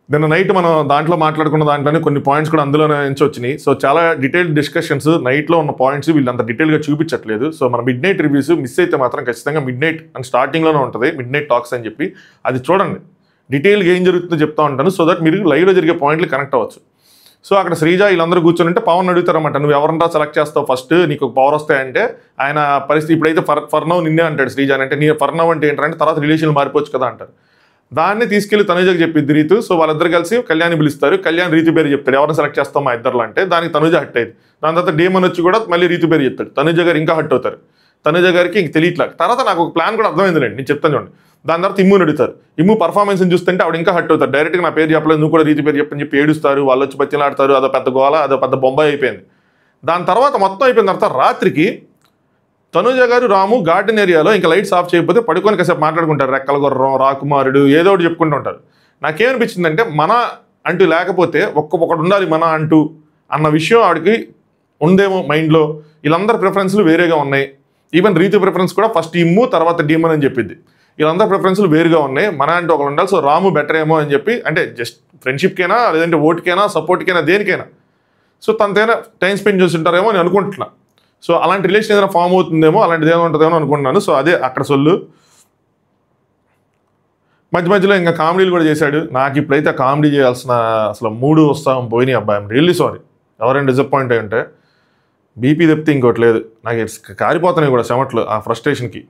నిన్న నైట్ మనం దాంట్లో మాట్లాడుకున్న దాంట్లోనే కొన్ని పాయింట్స్ కూడా అందులోనే నుంచి వచ్చినాయి. సో చాలా డీటెయిల్డ్ డిస్కషన్స్, నైట్లో ఉన్న పాయింట్స్ వీళ్ళు అంత డీటెయిల్గా చూపించట్లేదు. సో మన మిడ్ నైట్ రివ్యూస్ మిస్ అయితే మాత్రం ఖచ్చితంగా మిడ్ నైట్ అండ్ స్టార్టింగ్లోనే ఉంటుంది మిడ్ నైట్ టాక్స్ అని చెప్పి, అది చూడండి. డీటెయిల్గా ఏం జరుగుతుందో చెప్తా ఉంటాను. సో దట్ మీరు లైవ్లో జరిగే పాయింట్లు కనెక్ట్ అవ్వచ్చు. సో అక్కడ శ్రీజ వీళ్ళందరూ కూర్చొని ఉంటే పవన్ అడుగుతారన్నమాట, నువ్వు ఎవరంతా సెలెక్ట్ చేస్తావు ఫస్ట్, నీకు పవర్ వస్తాయంటే ఆయన పరిస్థితి ఇప్పుడైతే ఫర్ నౌ నిన్నే అంటాడు శ్రీజ. అంటే నీ ఫర్ నౌ అంటే ఏంటంటే తర్వాత రిలేషన్లు మారిపోవచ్చు కదా అంటారు. దాన్ని తీసుకెళ్లి తనుజకి చెప్పిద్ది రీతు. సో వాళ్ళిద్దరు కలిసి కళ్యాణ్ పిలుస్తారు. కళ్యాణ్ రీతు పేరు చెప్తాడు, ఎవరిని సెలెక్ట్ చేస్తాం మా ఇద్దరులో అంటే. దానికి తనుజ హట్ అయ్యింది. దాని తర్వాత డేమన్ వచ్చి కూడా మళ్ళీ రీతు పేరు చెప్తాడు. తనుజ గారు ఇంకా హట్ అవుతారు. తనుజ గారికి ఇంక తెలియట్లా. తర్వాత నాకు ఒక ప్లాన్ కూడా అర్థమైందిలేండి, నేను చెప్తాను చూడండి. దాని తర్వాత ఇమ్ముని అడుగుతారు. ఇమ్ము పర్ఫార్మెన్స్ని చూస్తుంటే ఆవిడ ఇంకా హట్ అవుతారు. డైరెక్ట్గా నా పేరు చెప్పలేదు, నువ్వు కూడా రీతి పేరు చెప్పని చెప్పి ఏడుస్తారు. వాళ్ళు వచ్చి బతిలాడతారు. అదో పెద్ద గోల, అదో పెద్ద బొంబాయి అయిపోయింది. దాని తర్వాత మొత్తం అయిపోయిన తర్వాత రాత్రికి తనుజ గారు రాము గార్డెన్ ఏరియాలో ఇంకా లైట్స్ ఆఫ్ చేయకపోతే పడుకొని కాసేపు మాట్లాడుకుంటారు. రెక్కల గుర్రం, రాకుమారుడు ఏదో ఒకటి చెప్పుకుంటూ ఉంటారు. నాకేమనిపించిందంటే మన అంటూ లేకపోతే ఒకటి ఉండాలి మన అంటూ అన్న విషయం ఆవిడకి ఉందేమో మైండ్లో. వీళ్ళందరి ప్రిఫరెన్స్లు వేరేగా ఉన్నాయి. ఈవెన్ రీతి ప్రిఫరెన్స్ కూడా ఫస్ట్ ఇమ్ము తర్వాత డీమన్ అని చెప్పింది. వీళ్ళందరి ప్రిఫరెన్స్లు వేరుగా ఉన్నాయి, మన అంటే ఒకరు ఉండాలి. సో రాము బెటర్ ఏమో అని చెప్పి, అంటే జస్ట్ ఫ్రెండ్షిప్కైనా లేదంటే ఓటుకైనా సపోర్ట్కైనా దేనికైనా సో తనతైనా టైం స్పెండ్ చేస్తుంటారేమో అని అనుకుంటున్నా. సో అలాంటి రిలేషన్ ఏదైనా ఫామ్ అవుతుందేమో, అలాంటిది ఏమైనా ఉంటుందేమో అనుకుంటున్నాను. సో అదే అక్కడ సొల్లు. మధ్యలో ఇంకా కామెడీలు కూడా చేశాడు. నాకు ఇప్పుడైతే ఆ కామెడీ చేయాల్సిన అసలు మూడు వస్తాం పోయినాయి అబ్బాయి. I'm really sorry. ఎవరైనా డిసప్పాయింట్ అయ్యి ఉంటే. బీపీ తెప్పితే ఇంకోటి లేదు, నాకు కారిపోతున్నాయి కూడా చెమట్లు ఆ ఫ్రస్ట్రేషన్కి.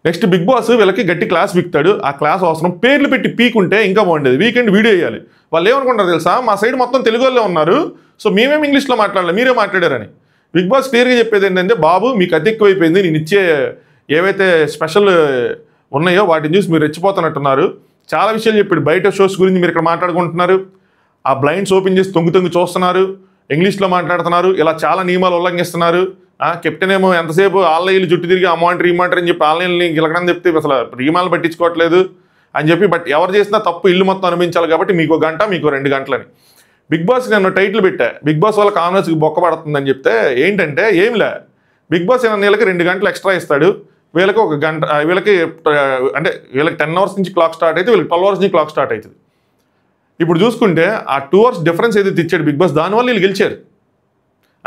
నెక్స్ట్ బిగ్ బాస్ వీళ్ళకి గట్టి క్లాస్ బిక్తాడు. ఆ క్లాస్ అవసరం పేర్లు పెట్టి పీకుంటే ఇంకా బాగుండేది. వీకెండ్ వీడియో వేయాలి. వాళ్ళు ఏమనుకుంటారు తెలుసా, మా సైడ్ మొత్తం తెలుగు వాళ్ళే ఉన్నారు, సో మేమేమి ఇంగ్లీష్లో మాట్లాడలేదు, మీరే మాట్లాడారని. బిగ్ బాస్ క్లియర్గా చెప్పేది ఏంటంటే, బాబు మీకు అతి ఎక్కువైపోయింది, నేను ఇచ్చే ఏవైతే స్పెషల్ ఉన్నాయో వాటిని చూసి మీరు రెచ్చిపోతున్నట్టున్నారు. చాలా విషయాలు చెప్పాడు. బయట షోస్ గురించి మీరు ఇక్కడ మాట్లాడుకుంటున్నారు, ఆ బ్లైండ్స్ ఓపెన్ చేసి తొంగి చూస్తున్నారు, ఇంగ్లీష్లో మాట్లాడుతున్నారు, ఇలా చాలా నియమాలు ఉల్లంఘిస్తున్నారు. కెప్టెన్ ఏమో ఎంతసేపు ఆన్లైన్లు చుట్టూ తిరిగి అమౌంట్ రీమాంటర్ అని చెప్పి ఆన్లైన్లు గెలకడం చెప్తే అసలు రీమాలు పట్టించుకోవట్లేదు అని చెప్పి. బట్ ఎవరు చేసినా తప్పు ఇల్లు మొత్తం అనిపించాలి కాబట్టి మీకు 1 గంట మీకు 2 గంటలని. బిగ్ బాస్ నేను టైటిల్ పెట్టా, బిగ్ బాస్ వాళ్ళ కాన్వర్స్కి బొక్క పడుతుందని చెప్తే ఏంటంటే ఏమిలే, బిగ్ బాస్ వీళ్ళకి 2 గంటలు ఎక్స్ట్రా ఇస్తాడు, వీళ్ళకి 1 గంట, వీళ్ళకి అంటే వీళ్ళకి 10 అవర్స్ నుంచి క్లాక్ స్టార్ట్ అయితే వీళ్ళకి 12 అవర్స్ నుంచి క్లాక్ స్టార్ట్ అవుతుంది. ఇప్పుడు చూసుకుంటే ఆ 2 అవర్స్ డిఫరెన్స్ ఏదైతే ఇచ్చాడు బిగ్ బాస్, దానివల్ల వీళ్ళు గెలిచారు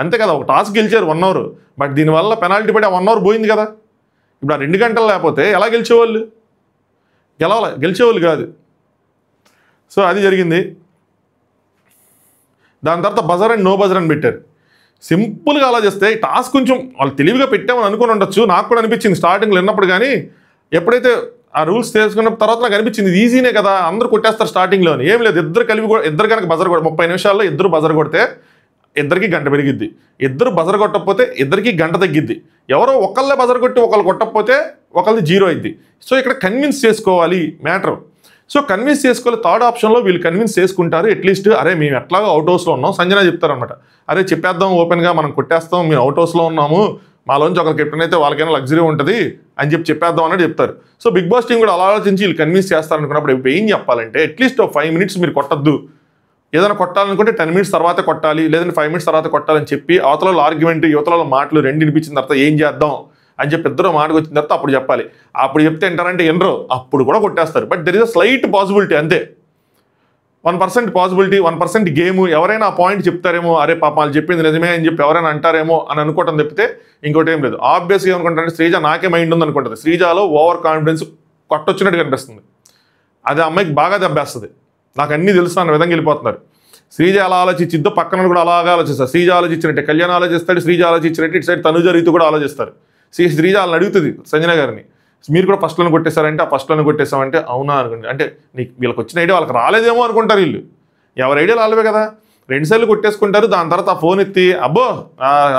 అంతే కదా. ఒక టాస్క్ గెలిచారు 1 అవర్, బట్ దీనివల్ల పెనాల్టీ పడి ఆ 1 అవర్ పోయింది కదా. ఇప్పుడు ఆ 2 గంటలు లేకపోతే ఎలా గెలిచేవాళ్ళు? గెలిచేవాళ్ళు కాదు. సో అది జరిగింది. దాని తర్వాత బజర్ అండ్ నో బజర్ అని పెట్టారు. సింపుల్గా ఆలోచిస్తే టాస్క్ కొంచెం వాళ్ళు తెలివిగా పెట్టామని అనుకుని ఉండొచ్చు. నాకు కూడా అనిపించింది స్టార్టింగ్లో విన్నప్పుడు, కానీ ఎప్పుడైతే ఆ రూల్స్ తెలుసుకున్న తర్వాత నాకు అనిపించింది ఇది ఈజీనే కదా, అందరూ కొట్టేస్తారు స్టార్టింగ్లోని. ఏం లేదు, ఇద్దరు కనుక బజర్ కొడ 30 నిమిషాల్లో ఇద్దరు బజర్ కొడితే ఇద్దరికి గంట పెరిగిద్ది. ఇద్దరు బజర్ కొట్టకపోతే ఇద్దరికి గంట తగ్గిద్ది. ఎవరో ఒకళ్ళే బజర్ కొట్టి ఒకళ్ళు కొట్టకపోతే ఒకళ్ళది 0 అయింది. సో ఇక్కడ కన్విన్స్ చేసుకోవాలి మ్యాటర్. సో కన్విన్స్ చేసుకోవాలి. థర్డ్ ఆప్షన్లో వీళ్ళు కన్విన్స్ చేసుకుంటారు. అట్లీస్ట్ అరే మేము ఎట్లాగో అవుట్ హౌస్లో ఉన్నాం, సంజన చెప్తారనమాట, అరే చెప్పేద్దాం ఓపెన్గా, మనం కొట్టేస్తాం, మేము అవుట్ హౌస్లో ఉన్నాము, మాలోంచి ఒకరు కెప్టెన్ అయితే వాళ్ళకైనా లగ్జరీ ఉంటుంది అని చెప్పేద్దాం అన్నట్టు చెప్తారు. సో బిగ్ బాస్ టీం కూడా అలా ఆలోచించి వీళ్ళు కన్విన్స్ చేస్తారనుకున్నప్పుడు ఇప్పుడు ఏం చెప్పాలంటే అట్లీస్ట్ 5 మినిట్స్ మీరు కొట్టద్దు, ఏదైనా కొట్టాలనుకుంటే 10 మినిట్స్ తర్వాత కొట్టాలి, లేదంటే 5 మినిట్స్ తర్వాత కొట్టాలని చెప్పి అవతల ఆర్గ్యుమెంట్ యువతల మాటలు రెండు వినిపించిన తర్వాత ఏం చేద్దాం అని చెప్పి ఇద్దరు మాటకు వచ్చిన తర్వాత అప్పుడు చెప్పాలి. అప్పుడు చెప్తే ఏంటారంటే ఎనరో అప్పుడు కూడా కొట్టేస్తారు. But there is a slight possibility, అంతే. 1% పాసిబిలిటీ, 1% గేమ్. ఎవరైనా ఆ పాయింట్ చెప్తారేమో, అరే పాప వాళ్ళు చెప్పింది నిజమే అని చెప్పి ఎవరైనా అంటారేమో అని అనుకోవటం తప్పితే ఇంకోటి ఏం లేదు. ఆబ్వియస్గా ఏమనుకుంటారంటే శ్రీజ నాకే మైండ్ ఉంది అనుకుంటుంది. శ్రీజాలో ఓవర్ కాన్ఫిడెన్స్ కొట్టొచ్చినట్టు కనిపిస్తుంది. అది అమ్మాయికి బాగా దెబ్బేస్తుంది. నాకు అన్నీ తెలుసు అన్న విధంగా వెళ్ళిపోతున్నారు. శ్రీజ ఎలా ఆలోచించిద్దో పక్కన కూడా అలాగా ఆలోచిస్తారు. శ్రీజ ఆలోచించినట్టే కళ్యాణ్ ఆలోచిస్తాడు, శ్రీజ ఆలోచించినట్టు ఇటు సైడ్ తనుజ రీతు కూడా ఆలోచిస్తారు. శ్రీజ వాళ్ళని అడుగుతుంది సంజన గారిని, మీరు కూడా ఫస్ట్లను కొట్టేశారంటే ఆ ఫస్ట్లను కొట్టేసామంటే అవునా అనుకుంటే, అంటే నీకు వీళ్ళకి వచ్చిన ఐడియా వాళ్ళకి రాలేదేమో అనుకుంటారు. వీళ్ళు ఎవరి ఐడియాలు వాళ్ళవే కదా, 2 సార్లు కొట్టేసుకుంటారు. దాని తర్వాత ఆ ఫోన్ ఎత్తి అబ్బో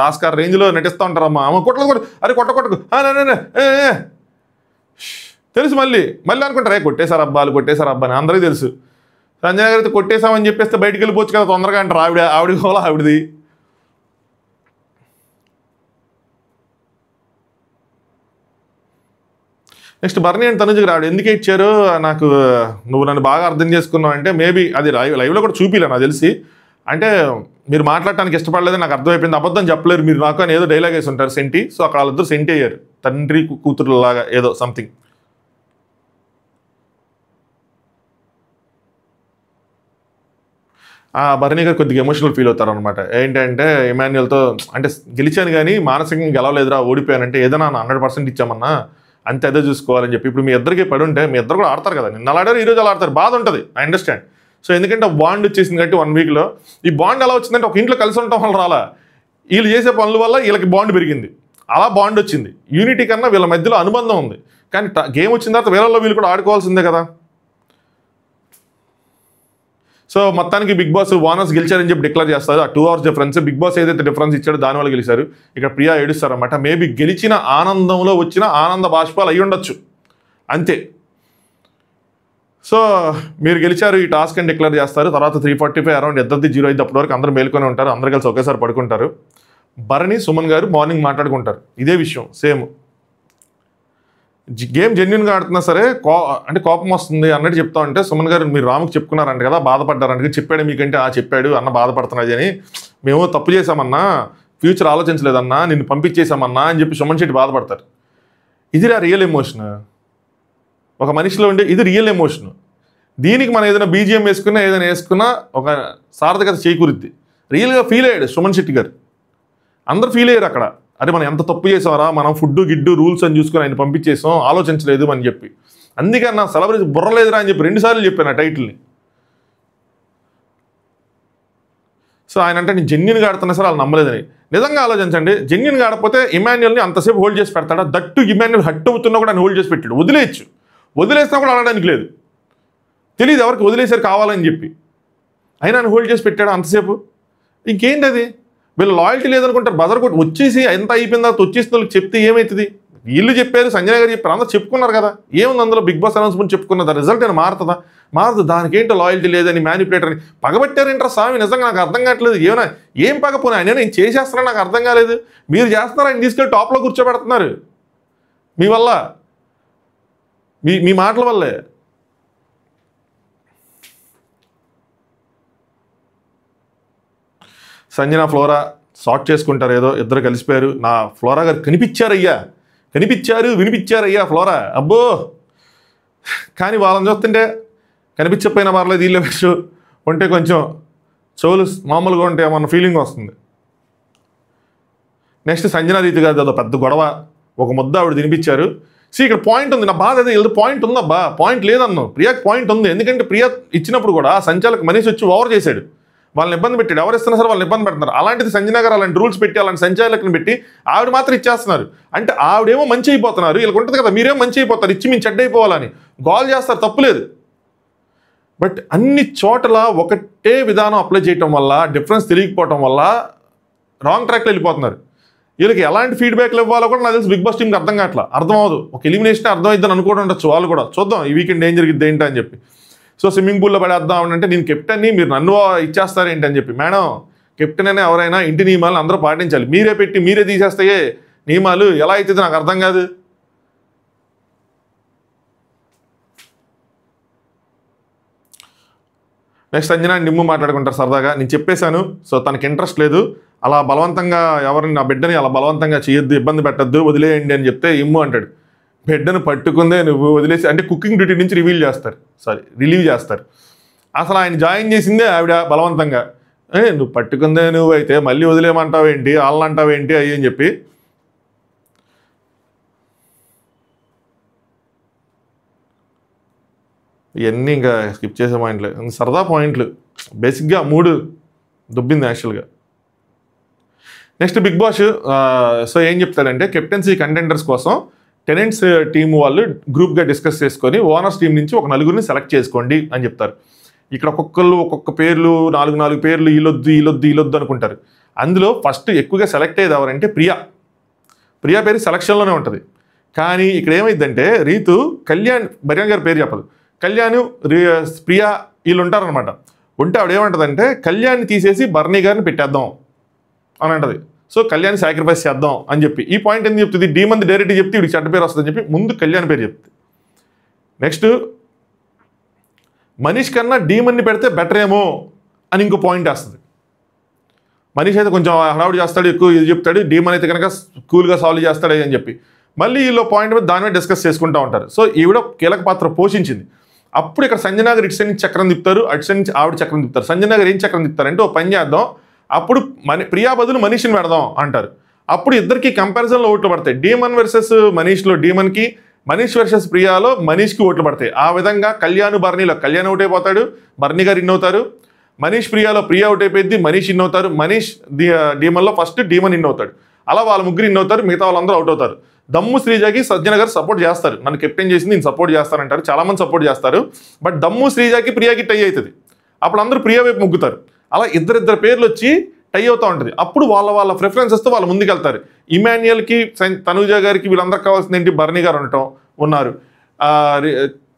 ఆస్కార్ రేంజ్లో నటిస్తూ ఉంటారు. అమ్మ కొట్టలేదు, అరే కొట్టకు తెలుసు, మళ్ళీ అనుకుంటారు కొట్టేశారు అబ్బాలు అని అందరికీ తెలుసు. సంజన గారితో కొట్టేశామని చెప్పేస్తే బయటికి వెళ్ళిపోవచ్చు కదా తొందరగా అంటారు. ఆవిడ కూడా ఆవిడది. నెక్స్ట్ బర్నీ అండ్ తనుజకి రాడు ఎందుకు ఇచ్చారు, నాకు నువ్వు నన్ను బాగా అర్థం చేసుకున్నావు అంటే మేబీ అది లైవ్లో కూడా చూపిలే నాకు తెలిసి. అంటే మీరు మాట్లాడటానికి ఇష్టపడలేదని నాకు అర్థమైపోయింది. అబద్ధం చెప్పలేరు మీరు నాకు అని ఏదో డైలాగ్ వేసి ఉంటారు సెంటి. సో అక్కడ వాళ్ళిద్దరు సెంటి అయ్యారు, తండ్రి కూతురు లాగా ఏదో సంథింగ్. బర్నీ గారు కొద్దిగా ఎమోషనల్ ఫీల్ అవుతారు అనమాట. ఏంటంటే ఇమాన్యుయల్తో అంటే గెలిచాను కానీ మానసికంగా గెలవలేదురా, ఓడిపోయానంటే ఏదైనా 100% ఇచ్చామన్నా, అంతే అదే చూసుకోవాలని చెప్పి. ఇప్పుడు మీ ఇద్దరికి పడి ఉంటే మీ ఇద్దరు కూడా ఆడతారు కదా, నిన్న ఆడారు ఈరోజు అలా ఆడతారు, బాధ ఉంటుంది, ఐ అండర్స్టాండ్. సో ఎందుకంటే బాండ్ వచ్చేసింది కాబట్టి 1 వీక్లో. ఈ బాండ్ ఎలా వచ్చిందంటే ఒక ఇంట్లో కలిసి ఉండటం వల్ల రాలా, వీళ్ళు చేసే పనుల వల్ల వీళ్ళకి బాండ్ పెరిగింది, అలా బాండ్ వచ్చింది. యూనిటీ కన్నా వీళ్ళ మధ్యలో అనుబంధం ఉంది. కానీ గేమ్ వచ్చిన తర్వాత వీళ్ళల్లో వీళ్ళు కూడా ఆడుకోవాల్సిందే కదా. సో మొత్తానికి బిగ్ బాస్ వానర్స్ గెలిచారని చెప్పి డిక్లేర్ చేస్తారు. ఆ 2 hours డిఫరెన్స్, బిగ్ బాస్ ఏదైతే డిఫరెన్స్ ఇచ్చాడో దానివల్ల గెలిచారు. ఇక్కడ ప్రియా ఏడుస్తారన్నమాట. మేబీ గెలిచిన ఆనందంలో వచ్చిన ఆనంద బాష్పాలు అయి ఉండొచ్చు, అంతే. సో మీరు గెలిచారు, ఈ టాస్క్ అని డిక్లేర్ చేస్తారు. తర్వాత 3:45 అరౌండ్ ఇద్దరిది 0 అయితే అప్పటి వరకు అందరూ మేల్కొని ఉంటారు, అందరూ కలిసి ఒకేసారి పడుకుంటారు. భరణి సుమన్ గారు మార్నింగ్ మాట్లాడుకుంటారు ఇదే విషయం సేమ్. గేమ్ జెన్యున్గా ఆడుతున్నా సరే అంటే కోపం వస్తుంది అన్నట్టు చెప్తా ఉంటే సుమన్ గారు మీరు రాముకి చెప్పుకున్నారంట కదా, బాధపడ్డారంట, చెప్పాడు మీకంటే చెప్పాడు అన్న బాధపడుతున్నది అని, మేము తప్పు చేశామన్నా, ఫ్యూచర్ ఆలోచించలేదన్నా, నిన్ను పంపించేశామన్నా అని చెప్పి సుమన్ శెట్టి బాధపడతారు. ఇది రియల్ ఎమోషన్ ఒక మనిషిలో ఉండే, ఇది రియల్ ఎమోషన్. దీనికి మనం ఏదైనా బీజిఎం వేసుకున్నా ఏదైనా వేసుకున్నా ఒక సార్థకత చేకూరుద్ది. రియల్గా ఫీల్ అయ్యాడు సుమన్ శెట్టి గారు, అందరు ఫీల్ అయ్యారు అక్కడ. అరే మనం ఎంత తప్పు చేసామరా, మనం ఫుడ్ గిడ్డు రూల్స్ అని చూసుకొని ఆయన పంపించేసాం, ఆలోచించలేదు అని చెప్పి. అందుకని నా సెలబ్రిటీ బుర్రలేదురా అని చెప్పి 2 సార్లు చెప్పాను ఆ టైటిల్ని. సో ఆయన అంటే నేను జెన్యున్గా ఆడుతున్నా సరే వాళ్ళు నమ్మలేదని. నిజంగా ఆలోచించండి, జెన్యున్గా ఆడకపోతే ఇమాన్యుయల్ని అంతసేపు హోల్డ్ చేసి పెడతాడా? దట్టు ఇమాన్యుయల్ హట్ అవుతున్నా కూడా ఆయన హోల్డ్ చేసి పెట్టాడు. వదిలేసినా కూడా ఆడడానికి లేదు, తెలియదు ఎవరికి వదిలేసారు కావాలని చెప్పి, అయినా ఆయన హోల్డ్ చేసి పెట్టాడు అంతసేపు. ఇంకేంటి అది, వీళ్ళు లాయల్టీ లేదనుకుంటారు. బజర్ కొట్టి వచ్చేసి ఎంత అయిపోయిన తర్వాత వచ్చేసిన వాళ్ళకి చెప్తే ఏమవుతుంది? వీళ్ళు చెప్పారు, సంజన గారు చెప్పారు, అందరూ చెప్పుకున్నారు కదా, ఏముంది అందులో? బిగ్ బాస్ అనౌన్స్మెంట్ చెప్పుకున్నదా, రిజల్ట్ అయినా మారుతుందా? దానికి ఏంటో లాయల్టీ లేదని మ్యానిపులేటర్ అని పగబట్టారేంటారా స్వామి? నిజంగా నాకు అర్థం కావట్లేదు. ఏం పగపోయినా ఆయన నేను చేసేస్తున్నా నాకు అర్థం కాలేదు. మీరు చేస్తున్నారు, ఆయన తీసుకెళ్ళి టాప్లో కూర్చోబెడుతున్నారు మీ వల్ల, మీ మాటల వల్లే. సంజన ఫ్లోరా సార్ట్ చేసుకుంటారు, ఏదో ఇద్దరు కలిసిపోయారు. నా ఫ్లోరా గారు వినిపించారయ్యా ఫ్లోరా, అబ్బో. కానీ వాళ్ళని చూస్తుంటే కనిపించకపోయినా పర్లేదు, వీళ్ళ విషయం ఉంటే కొంచెం చెవులు మామూలుగా ఉంటే ఏమన్న ఫీలింగ్ వస్తుంది. నెక్స్ట్ సంజన రీతి గారు అదో పెద్ద గొడవ, ఒక ముద్ద ఆవిడ తినిపించారు. ఇక్కడ పాయింట్ ఉంది, నా బాధ అదే, వెళ్తే పాయింట్ ఉందబ్బా, పాయింట్ లేదన్నావు. ప్రియాకి పాయింట్ ఉంది, ఎందుకంటే ప్రియా ఇచ్చినప్పుడు కూడా సంచాలక మనిషి వచ్చి ఓవర్ చేశాడు, వాళ్ళని ఇబ్బంది పెట్టాడు. ఎవరు ఇస్తున్నా సరే వాళ్ళని ఇబ్బంది పెడుతున్నారు. అలాంటిది సంజన గారు అలాంటి రూల్స్ పెట్టి అలాంటి సంచాలకులను పెట్టి ఆవిడ మాత్రం ఇచ్చేస్తున్నారు. అంటే ఆవిడేమో మంచి అయిపోతున్నారు, వీళ్ళకి ఉంటుంది కదా మీరేమో మంచి అయిపోతారు, ఇచ్చి మేము చెడ్డ అయిపోవాలని గోల్ చేస్తారు, తప్పులేదు. బట్ అన్ని చోట్ల ఒకటే విధానం అప్లై చేయటం వల్ల, డిఫరెన్స్ తెలియకపోవటం వల్ల రాంగ్ ట్రాక్లో వెళ్ళిపోతున్నారు. వీళ్ళకి ఎలాంటి ఫీడ్బ్యాక్లు ఇవ్వాలో కూడా నాకు తెలిసి బిగ్ బాస్ టీంకి అర్థం కావట్లా, అర్థం అవ్వదు. ఒక ఎలిమినేషన్ అర్థమైద్దని అనుకోవడం ఉండొచ్చు వాళ్ళు కూడా. చూద్దాం ఈ వీకెండ్ ఏం జరిగిద్ది ఏంటి అని చెప్పి. సో స్విమ్మింగ్ పూల్లో పడేద్దాం అంటే నేను కెప్టెన్ని, మీరు నన్ను ఇచ్చేస్తారేంటి అని చెప్పి. మేడం, కెప్టెన్ అనే ఎవరైనా ఇంటి నియమాలను అందరూ పాటించాలి. మీరే పెట్టి మీరే తీసేస్తాయే నియమాలు, ఎలా అవుతుంది నాకు అర్థం కాదు. నెక్స్ట్ సంజన నిమ్ము మాట్లాడుకుంటారు సరదాగా. నేను చెప్పేశాను, సో తనకి ఇంట్రెస్ట్ లేదు, అలా బలవంతంగా ఎవరిని నా బిడ్డని అలా బలవంతంగా చేయొద్దు, ఇబ్బంది పెట్టద్దు, వదిలేయండి అని చెప్తే ఇమ్ము అంటాడు, బిడ్డను పట్టుకుందే నువ్వు వదిలేసి, అంటే కుకింగ్ డ్యూటీ నుంచి రిలీవ్ చేస్తారు. అసలు ఆయన జాయిన్ చేసిందే ఆవిడ బలవంతంగా. నువ్వు పట్టుకుందే నువ్వు అయితే మళ్ళీ వదిలేయమంటావేంటి, వాళ్ళని అంటావేంటి అయ్యి అని చెప్పి. ఇవన్నీ ఇంకా స్కిప్ చేసే పాయింట్లు, సరదా పాయింట్లు. బేసిక్గా మూడు దుబ్బింది యాక్చువల్గా. నెక్స్ట్ బిగ్ బాస్ సో ఏం చెప్తాడంటే, కెప్టెన్సీ కంటెండర్స్ కోసం టెనెంట్స్ టీం వాళ్ళు గ్రూప్గా డిస్కస్ చేసుకొని ఓనర్స్ టీం నుంచి ఒక నలుగురిని సెలెక్ట్ చేసుకోండి అని చెప్తారు. ఇక్కడ ఒక్కొక్క పేర్లు, నాలుగు పేర్లు, వీళ్ళొద్దు అనుకుంటారు. అందులో ఫస్ట్ ఎక్కువగా సెలెక్ట్ అయ్యేది ఎవరంటే ప్రియా పేరు సెలక్షన్లోనే ఉంటుంది. కానీ ఇక్కడ ఏమైందంటే రీతు బర్యాన్ గారి పేరు చెప్పదు, కళ్యాణ్ ప్రియా వీళ్ళు ఉంటారనమాట. ఉంటే ఆవిడ ఏమంటుందంటే కళ్యాణ్ని తీసేసి బర్నీ గారిని పెట్టేద్దాం అని అంటది. సో కళ్యాణ్ సాక్రిఫైస్ చేద్దాం అని చెప్పి. ఈ పాయింట్ ఎందుకు చెప్తుంది, డీమంది డైరెక్ట్ చెప్తే వీడికి చెడ్డ పేరు వస్తుందని చెప్పి ముందు కళ్యాణ్ పేరు చెప్తుంది. నెక్స్ట్ మనీష్ కన్నా డీమన్ని పెడితే బెటర్ ఏమో అని ఇంకో పాయింట్ వేస్తుంది. మనీష్ అయితే కొంచెం హడావుడి చేస్తాడు, ఎక్కువ ఇది చెప్తాడు, డీమన్ అయితే కనుక కూల్గా సాల్వ్ చేస్తాడు అని చెప్పి మళ్ళీ వీళ్ళు పాయింట్ మీద దాని మీద డిస్కస్ చేసుకుంటూ ఉంటారు. సో ఈవిడ కీలక పాత్ర పోషించింది. అప్పుడు ఇక్కడ సంజన గారు ఇటు సైడ్ నుంచి చక్రం తిప్పుతారు, అటు సైడ్ నుంచి ఆవిడ చక్రం తిప్పుతారు. సంజన గారు ఏం చక్రం తిప్పుతారంటే, ఓ పని చేద్దాం, అప్పుడు ప్రియా బదులు మనీష్ని పెడదాం అంటారు. అప్పుడు ఇద్దరికి కంపారిజన్లో ఓట్లు పడతాయి. డీమన్ వర్సెస్ మనీష్లో డీమన్కి, మనీష్ వర్సెస్ ప్రియాలో మనీష్కి ఓట్లు పడతాయి. ఆ విధంగా బర్నీలో కళ్యాణ్ అవుట్ అయిపోతాడు, బర్నీ గారు ఇన్ అవుతారు. మనీష్ ప్రియాలో ప్రియా అవుట్ అయిపోయింది, మనీష్ ఇన్ అవుతారు. మనీష్ డీమన్లో ఫస్ట్ డీమన్ ఇన్ అవుతాడు. అలా వాళ్ళ ముగ్గురు ఇన్ అవుతారు, మిగతా వాళ్ళందరూ అవుట్ అవుతారు. దమ్ము శ్రీజాకి సంజన గారు సపోర్ట్ చేస్తారు, నన్ను కెప్టెన్ చేసింది నేను సపోర్ట్ చేస్తానంటారు, చాలామంది సపోర్ట్ చేస్తారు. బట్ దమ్ము శ్రీజాకి ప్రియాకి టై అవుతుంది, అప్పుడు అందరూ ప్రియా వైపు ముగ్గుతారు. అలా ఇద్దరు పేర్లు వచ్చి టై అవుతూ ఉంటుంది. అప్పుడు వాళ్ళ ప్రిఫరెన్సెస్తో వాళ్ళు ముందుకెళ్తారు. ఇమాన్యుయల్కి, తనూజ గారికి వీళ్ళందరికి కావాల్సింది ఏంటి, బర్నీ గారు ఉన్నారు.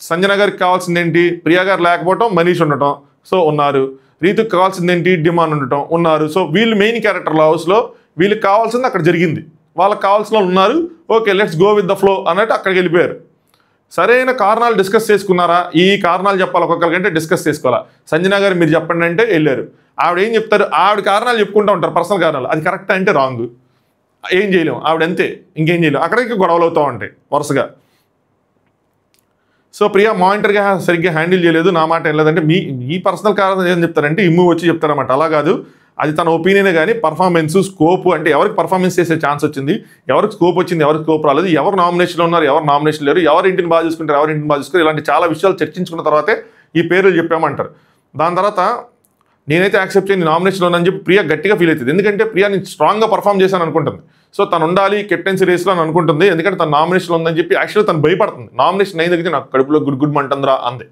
సంజన గారికి కావాల్సింది ఏంటి, ప్రియా గారు లేకపోవటం, మనీష్ ఉండటం, సో ఉన్నారు. రీతుకి కావాల్సింది ఏంటి, డిమాండ్ ఉండటం, ఉన్నారు. సో వీళ్ళు మెయిన్ క్యారెక్టర్ల హౌస్లో వీళ్ళకి కావాల్సింది అక్కడ జరిగింది, వాళ్ళకి కావాల్సిన వాళ్ళు ఉన్నారు. Okay let's go with the flow అన్నట్టు అక్కడికి వెళ్ళిపోయారు. సరైన కారణాలు డిస్కస్ చేసుకున్నారా, ఈ కారణాలు చెప్పాలి ఒక్కొక్కరికంటే డిస్కస్ చేసుకోవాలా. సంజన గారు మీరు చెప్పండి అంటే వెళ్ళారు. ఆవిడ ఏం చెప్తారు, ఆవిడ కారణాలు చెప్పుకుంటూ ఉంటారు, పర్సనల్ కారణాలు. అది కరెక్ట్ అంటే రాంగ్, ఏం చేయలేము, ఆవిడ అంతే, ఇంకేం చేయలేము. అక్కడికి గొడవలు అవుతూ ఉంటాయి వరుసగా. సో ప్రియా మానిటర్గా సరిగ్గా హ్యాండిల్ చేయలేదు, నా మాట ఏం లేదంటే మీ పర్సనల్ కారణం ఏం చెప్తారంటే ఇమ్ము వచ్చి చెప్తారన్నమాట. అలా కాదు, అది తన ఒపీనియనే. కానీ పర్ఫార్మెన్స్, స్కోప్ అంటే ఎవరికి పర్ఫార్మెన్స్ చేసే ఛాన్స్ వచ్చింది, ఎవరికి స్కోప్ వచ్చింది, ఎవరికి స్కోప్ రాలేదు, ఎవరు నామినేషన్లో ఉన్నారు, ఎవరు నామినేషన్ లేరు, ఎవరు ఇంటిని బాగా చూసుకుంటారు, ఎవరు ఇంటిని బాగా చూసుకుంటారు, ఇలాంటి చాలా విషయాలు చర్చించుకున్న తర్వాతే ఈ పేర్లు చెప్పామంటారు. దాని తర్వాత నేనైతే యాక్సెప్ట్ చేయని నామినేషన్లో అని చెప్పి ప్రియా గట్టిగా ఫీల్ అవుతుంది. ఎందుకంటే ప్రియా నేను స్ట్రాంగ్గా పర్ఫామ్ చేశాను అనుకుంటుంది. సో తను ఉండాలి కెప్టెన్సీ రేస్లో అని అనుకుంటుంది. ఎందుకంటే తను నామినేషన్ ఉందని చెప్పి యాక్చువల్గా తను భయపడుతుంది. నామినేషన్ అయిన దగ్గర నాకు కడుపులో గుడ్ మంటుందిరా అంది.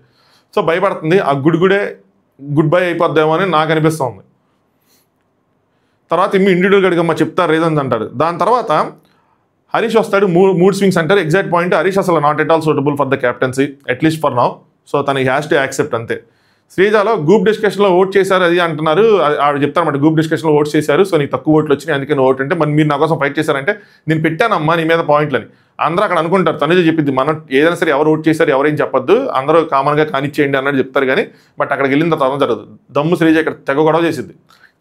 సో భయపడుతుంది. ఆ గుడ్ బై అయిపోద్దామో అని నాకు అనిపిస్తుంది. తర్వాత ఇండివిజువల్గా అడిగమ్మ చెప్తారు రీజన్స్ అంటారు. దాని తర్వాత హరీష్ వస్తాడు, మూడ్ స్వింగ్స్ అంటారు. ఎగ్జాక్ట్ పాయింట్, హరీష్ అసలు not at all suitable for the captaincy at least for now. So తను హ్యాస్ టు యాక్సెప్ట్ అంతే. శ్రీజాలో గ్రూప్ డిస్కషన్లో ఓట్ చేశారు అది అంటున్నారు. ఆవిడ చెప్తారన్నమాట, గ్రూప్ డిస్కషన్లో ఓట్ చేశారు, సో నీకు తక్కువ ఓట్లు వచ్చినాయి అందుకే నువ్వు ఓట్ అంటే మరి మీరు నా కోసం ఫైట్ చేశారంటే నేను పెట్టానమ్మా నీ మీద పాయింట్లని అందరూ అక్కడ అనుకుంటారు. తనుజ చెప్పింది, మనం ఏదైనా సరే ఎవరు ఓట్ చేశారు ఎవరేం చెప్పొద్దు, అందరూ కామన్గా కానిచ్చేయండి అన్నట్టు చెప్తారు. కానీ బట్ అక్కడికి వెళ్ళిన తర్వాత జరగదు. దమ్ము శ్రీజ ఇక్కడ తెగ గొడవ చేసింది.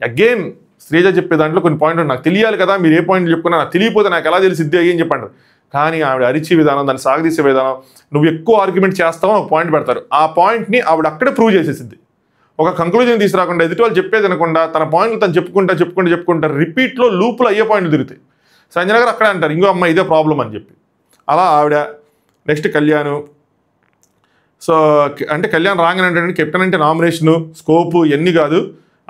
అగైన్ శ్రీజ చెప్పే దాంట్లో కొన్ని పాయింట్లు నాకు తెలియాలి కదా, మీరు ఏ పాయింట్లు చెప్పుకున్నా నాకు తెలియపోతే నాకు ఎలా తెలిసిద్ది అయ్యి అని చెప్పండి. కానీ ఆవిడ అరిచే విధానం, దాన్ని సాగదీసే విధానం, నువ్వు ఎక్కువ ఆర్గ్యుమెంట్ చేస్తావు ఒక పాయింట్ పెడతారు, ఆ పాయింట్ని ఆవిడ అక్కడే ప్రూవ్ చేసేసింది. ఒక కంక్లూజన్ తీసుకురాకుండా ఎదుటి వాళ్ళు చెప్పేది అనకుండా తన పాయింట్లు తను చెప్పుకుంటా రిపీట్లో లూపులు అయ్యే పాయింట్లు తిరుగుతాయి. సంజన గారు అక్కడే అంటారు ఇంకో అమ్మాయి ఇదే ప్రాబ్లం అని చెప్పి. అలా ఆవిడ నెక్స్ట్ కళ్యాణ్. సో అంటే కళ్యాణ్ రాగానే అంటే కెప్టెన్ అంటే నామినేషను స్కోపు ఇవన్నీ కాదు,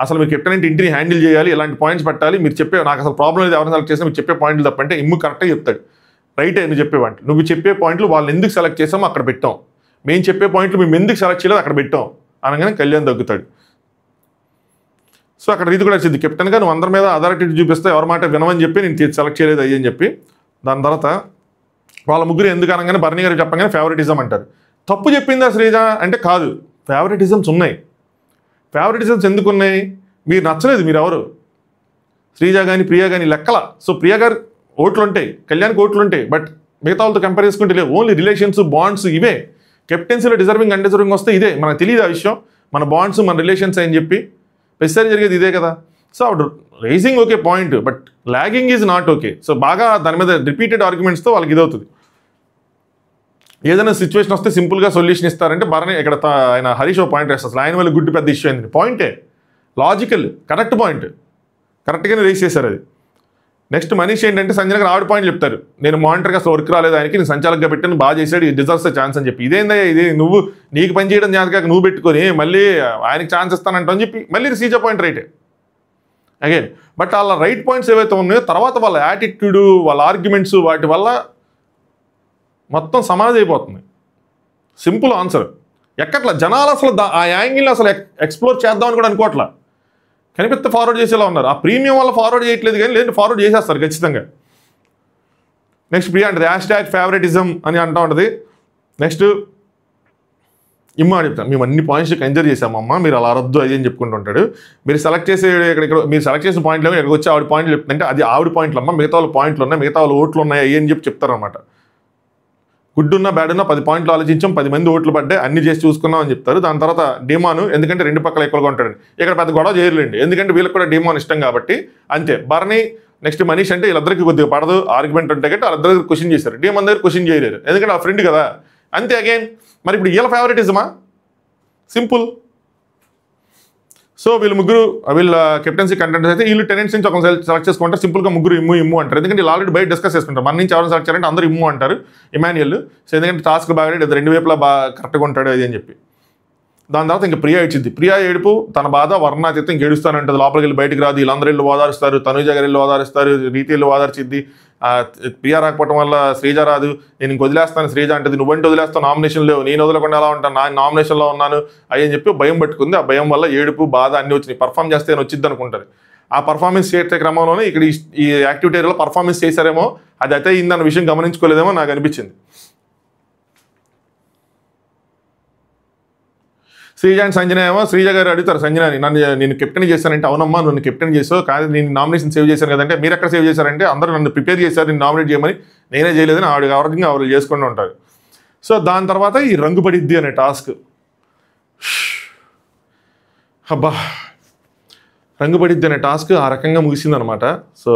అసలు మీరు కెప్టెన్ అంటే ఇంటిని హ్యాండిల్ చేయాలి, ఇలాంటి పాయింట్స్ పెట్టాలి, మీరు చెప్పే నాకు అసలు ప్రాబ్లం లేదు ఎవరిని సెలెక్ట్ చేసినా మీరు చెప్పే పాయింట్లు తప్పంటే ఇమ్ము కరెక్ట్గా చెప్తాడు. రైటే నువ్వు చెప్పేవాటి, నువ్వు చెప్పే పాయింట్లు వాళ్ళని ఎందుకు సెలెక్ట్ చేసామో అక్కడ పెట్టాం, మేము చెప్పే పాయింట్లు మేము ఎందుకు సెలెక్ట్ చేయలేదు అక్కడ పెట్టాం అనగానే కళ్యాణ్ తగ్గుతాడు. సో అక్కడ రీతి కూడా వచ్చింది, కెప్టెన్గా నువ్వు అందరి మీద అథారిటీ చూపిస్తే ఎవరి మాట వినమని చెప్పి నేను సెలెక్ట్ చేయలేదు అయ్యి అని చెప్పి. దాని తర్వాత వాళ్ళ ముగ్గురు ఎందుకు అనగానే భరణి గారు చెప్పగానే ఫేవరెటిజం అంటారు. తప్పు చెప్పిందా శ్రీజ అంటే కాదు, ఫేవరెటిజమ్స్ ఉన్నాయి. ఫేవరెటిజమ్స్ ఎందుకు ఉన్నాయి, మీరు నచ్చలేదు, మీరు ఎవరు శ్రీజ కానీ ప్రియా కానీ లెక్కల. సో ప్రియా గారు ఓట్లు ఉంటాయి, కళ్యాణ్కి ఓట్లు ఉంటాయి, బట్ మిగతా వాళ్ళతో కంపేర్ చేసుకుంటే లేవు, ఓన్లీ రిలేషన్స్ బాండ్స్ ఇవే. కెప్టెన్సీలో డిజర్వింగ్ అన్డిజర్వింగ్ వస్తే ఇదే మనకు తెలియదు ఆ విషయం, మన బాండ్స్ మన రిలేషన్స్ అని చెప్పి ప్రతిసారి జరిగేది ఇదే కదా. సో ఆవిడ raising okay point, but lagging is not okay. So బాగా దాని మీద రిపీటెడ్ ఆర్గ్యుమెంట్స్తో వాళ్ళకి ఇదవుతుంది. ఏదైనా సిచ్యువేషన్ వస్తే సింపుల్గా సొల్యూషన్ ఇస్తారంటే భరణి ఇక్కడ ఆయన హరీష్ పాయింట్ వేస్తారు, అసలు ఆయన వల్ల గుడ్డు పెద్ద ఇష్యూ అయింది. పాయింటే లాజికల్ కరెక్ట్ పాయింట్, కరెక్ట్గానే రేస్ చేశారు అది. నెక్స్ట్ మనీష్ ఏంటంటే సంజయ్ గారు ఆవిడ పాయింట్ చెప్తారు, నేను మానిటర్గా అసలు వర్క్ రాలేదు ఆయనకి, నేను సంచాలకుగా పెట్టాను బాగా చేశాడు, ఈ డిజర్వ్స్ ఛాన్స్ అని చెప్పి. ఇదేందా ఇది, నువ్వు నీకు పని చేయడం జాతకాక నువ్వు పెట్టుకొని మళ్ళీ ఆయనకి ఛాన్స్ ఇస్తానంటని చెప్పి మళ్ళీ సీజా పాయింట్ రైటే అగైన్. బట్ వాళ్ళ రైట్ పాయింట్స్ ఏవైతే ఉన్నాయో తర్వాత వాళ్ళ యాటిట్యూడు వాళ్ళ ఆర్గ్యుమెంట్స్ వాటి వల్ల మొత్తం సమాధి అయిపోతుంది. Simple answer. ఎక్కట్లా జనాలు అసలు ఆ యాంగిల్ని అసలు ఎక్స్ప్లోర్ చేద్దామని కూడా అనుకోవట్లా, కనిపిస్తే ఫార్వర్డ్ చేసేలా ఉన్నారు. ఆ ప్రీమియం వల్ల ఫార్వర్డ్ చేయట్లేదు కానీ లేదంటే ఫార్వర్డ్ చేసేస్తారు ఖచ్చితంగా. నెక్స్ట్ ప్రియా అంటది #ఫేవరెటిజం అని అంటూ ఉంటుంది. నెక్స్ట్ ఇమ్మ చెప్తాను, మేము అన్ని పాయింట్స్ కన్సిడర్ చేసామమ్మ, మీరు అలా అరద్దు అది అని చెప్పుకుంటూ ఉంటాడు. మీరు సెలెక్ట్ చేసే ఇక్కడ మీరు సెలెక్ట్ చేసిన పాయింట్లు ఇక్కడికి వచ్చి ఆవిడ పాయింట్లు చెప్తుందంటే అది ఆవిడ పాయింట్లు అమ్మ, మిగతా వాళ్ళ పాయింట్లు ఉన్నాయి, మిగతా వాళ్ళ ఓట్లు ఉన్నాయి అయ్యి అని చెప్పి చెప్తారనమాట. గుడ్ ఉన్నా బ్యాడ్ ఉన్నా 10 పాయింట్లు ఆలోచించాం, 10 మంది ఓట్లు పడ్డాయి, అన్ని చేసి చూసుకున్నాం అని చెప్తారు. దాని తర్వాత డిమాను ఎందుకంటే 2 పక్కల ఎక్కువగా ఉంటాడు, ఇక్కడ పెద్ద గొడవ చేయలేండి ఎందుకంటే వీళ్ళకి కూడా డిమాన్ ఇష్టం కాబట్టి అంతే. భరణి నెక్స్ట్ మనీష్ అంటే వీళ్ళిద్దరికి కొద్దిగా పడదు ఆర్గ్యుమెంట్ ఉంటే కాబట్టి వాళ్ళిద్దరు క్వశ్చన్ చేశారు, డిమాన్ దగ్గర క్వశ్చన్ చేయలేరు ఎందుకంటే ఆ ఫ్రెండ్ కదా అంతే. అగైన్ మరి ఇప్పుడు వీళ్ళ ఫేవరెటిజమా, సింపుల్. సో వీళ్ళు ముగ్గురు వీళ్ళ కెప్టెన్సీ కంటెంట్స్ అయితే వీళ్ళు టెనెంట్స్ నుంచి ఒక సెలెక్ట్ చేసుకుంటారు, సింపుల్గా ముగ్గురు ఇమ్ము అంటారు. ఎందుకంటే వీళ్ళు ఆల్రెడీ బయట డిస్కస్ చేసుకుంటారు, మన నుంచి ఎవరైనా సెలెక్ట్ చేయాలంటే అందరూ ఇమ్ము అంటారు ఇమాన్యుయల్. సో ఎందుకంటే టాస్క్ బాగా 2 వైపులా బాగా కరెక్ట్గా ఉంటాడు అది అని చెప్పి. దాని తర్వాత ఇంకా ప్రియా ఇచ్చింది, ప్రియా ఏడుపు తన బాధ వర్ణాతీతం ఇంక ఏడుస్తానంటుంది, లోపలికి వెళ్ళి బయటకు రాదు, వీళ్ళందరూ వెళ్ళి ఓదారుస్తారు, తనుజ గారు వెళ్ళి ఓదారుస్తారు, రీతి వెళ్ళి ఓదార్చిద్ది. ప్రియా రాకపోవడం వల్ల శ్రీజ రాదు, నేను ఇంక వదిలేస్తాను శ్రీజ అంటది, నువ్వంటే వదిలేస్తావు నామినేషన్ లేవు, నేను వదలకుండా ఎలా ఉంటాను, నా నామినేషన్లో ఉన్నాను అని చెప్పి భయం పట్టుకుంది. ఆ భయం వల్ల ఏడుపు బాధ అన్నీ వచ్చినాయి, పర్ఫామ్ చేస్తే అని వచ్చింది అనుకుంటారు. ఆ పర్ఫార్మెన్స్ చేసే క్రమంలోనే ఇక్కడ ఈ యాక్టివిటీ ఏరియాలో పర్ఫార్మెన్స్ చేశారేమో, అది అయితే అయిందన్న విషయం గమనించుకోలేదేమో నాకు అనిపించింది. శ్రీజ అండ్ సంజన ఏమో శ్రీజ గారు అడుగుతారు సంజనని, నేను కెప్టెన్ చేశానంటే అవునమ్మా నువ్వు కెప్టెన్ చేసావు కానీ నేను నామినేషన్ సేవ్ చేశాను కదంటే, మీరు ఎక్కడ సేవ్ చేశారంటే అందరూ నన్ను ప్రిపేర్ చేశారు నేను నామినేట్ చేయమని, నేనే చేయలేదని ఆవిడ ఎవరిగా ఆవిడ చేసుకుంటూ ఉంటారు. సో దాని తర్వాత ఈ రంగు పడిద్ది అనే టాస్క్, అబ్బా రంగు పడిద్ది అనే టాస్క్ ఆ రకంగా ముగిసిందనమాట. సో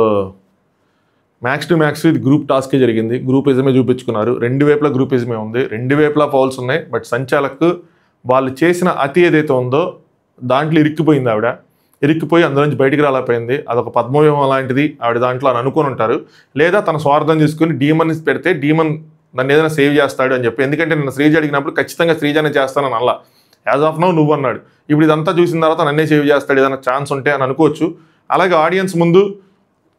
మ్యాక్స్ టు మ్యాక్స్ ఇది గ్రూప్ టాస్కే జరిగింది, గ్రూపిజమే చూపించుకున్నారు, 2 వైపులా గ్రూపిజమే ఉంది, 2 వైపులా ఫౌల్స్ ఉన్నాయి. బట్ సంచాలకు వాళ్ళు చేసిన అతి ఏదైతే ఉందో దాంట్లో ఇరిక్కిపోయింది ఆవిడ, ఇరిక్కిపోయి అందులో నుంచి బయటికి రాలేకపోయింది. అదొక పద్మవ్యూహం లాంటిది ఆవిడ దాంట్లో అని అనుకుని ఉంటారు, లేదా తన స్వార్థం చేసుకుని డీమన్ పెడితే డీమన్ నన్ను ఏదైనా సేవ్ చేస్తాడు అని చెప్పి. ఎందుకంటే నేను శ్రీజ అడిగినప్పుడు ఖచ్చితంగా శ్రీజనే చేస్తానని అలా, యాజ్ ఆఫ్ నౌ నువ్వు అన్నాడు, ఇప్పుడు ఇదంతా చూసిన తర్వాత నన్నే సేవ్ చేస్తాడు ఏదైనా ఛాన్స్ ఉంటే అని అనుకోవచ్చు. అలాగే ఆడియన్స్ ముందు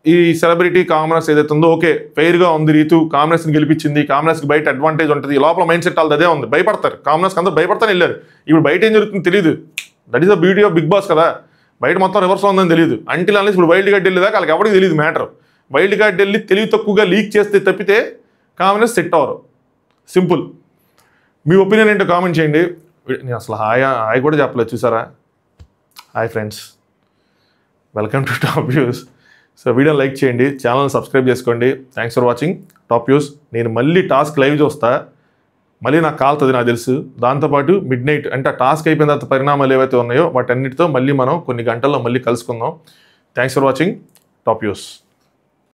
ఈ సెలబ్రిటీ కామనర్స్ ఏదైతే ఉందో ఓకే ఫెయిర్గా ఉంది, రీతు కామనర్స్ని గెలిపించింది, కామనర్స్కి బయట అడ్వాంటేజ్ ఉంటుంది, లోపల మైండ్ సెట్ వాళ్ళది అదే ఉంది, భయపడతారు కామనర్స్కి అందరూ భయపడతానే వెళ్ళారు. ఇప్పుడు బయట ఏం జరుగుతుందో తెలియదు, that is the beauty of Bigg Boss కదా, బయట మొత్తం రివర్స్ ఉందని తెలియదు. అంటిల్ అనేసి ఇప్పుడు వైల్డ్ కార్డ్ వెళ్ళేదాకా వాళ్ళకి ఎవరికి తెలియదు మ్యాటర్. వైల్డ్ కార్డ్ వెళ్ళి తెలివి తక్కువగా లీక్ చేస్తే తప్పితే కామనర్స్ సెట్ అవ్వరు, సింపుల్. మీ ఒపీనియన్ ఏంటో కామెంట్ చేయండి. నేను అసలు హాయ్ కూడా చెప్పలేదు చూసారా. Hi friends, welcome to top views. So వీడియోని లైక్ చేయండి, ఛానల్ని సబ్స్క్రైబ్ చేసుకోండి. Thanks for watching top views. నేను మళ్ళీ టాస్క్ లైవ్ చూస్తా, మళ్ళీ నాకు కాలుతుంది నాకు తెలుసు. దాంతోపాటు మిడ్ నైట్ అంటే ఆ టాస్క్ అయిపోయిన తర్వాత పరిణామాలు ఏవైతే ఉన్నాయో వాటన్నిటితో మళ్ళీ మనం కొన్ని గంటల్లో మళ్ళీ కలుసుకుందాం. Thanks for watching top views.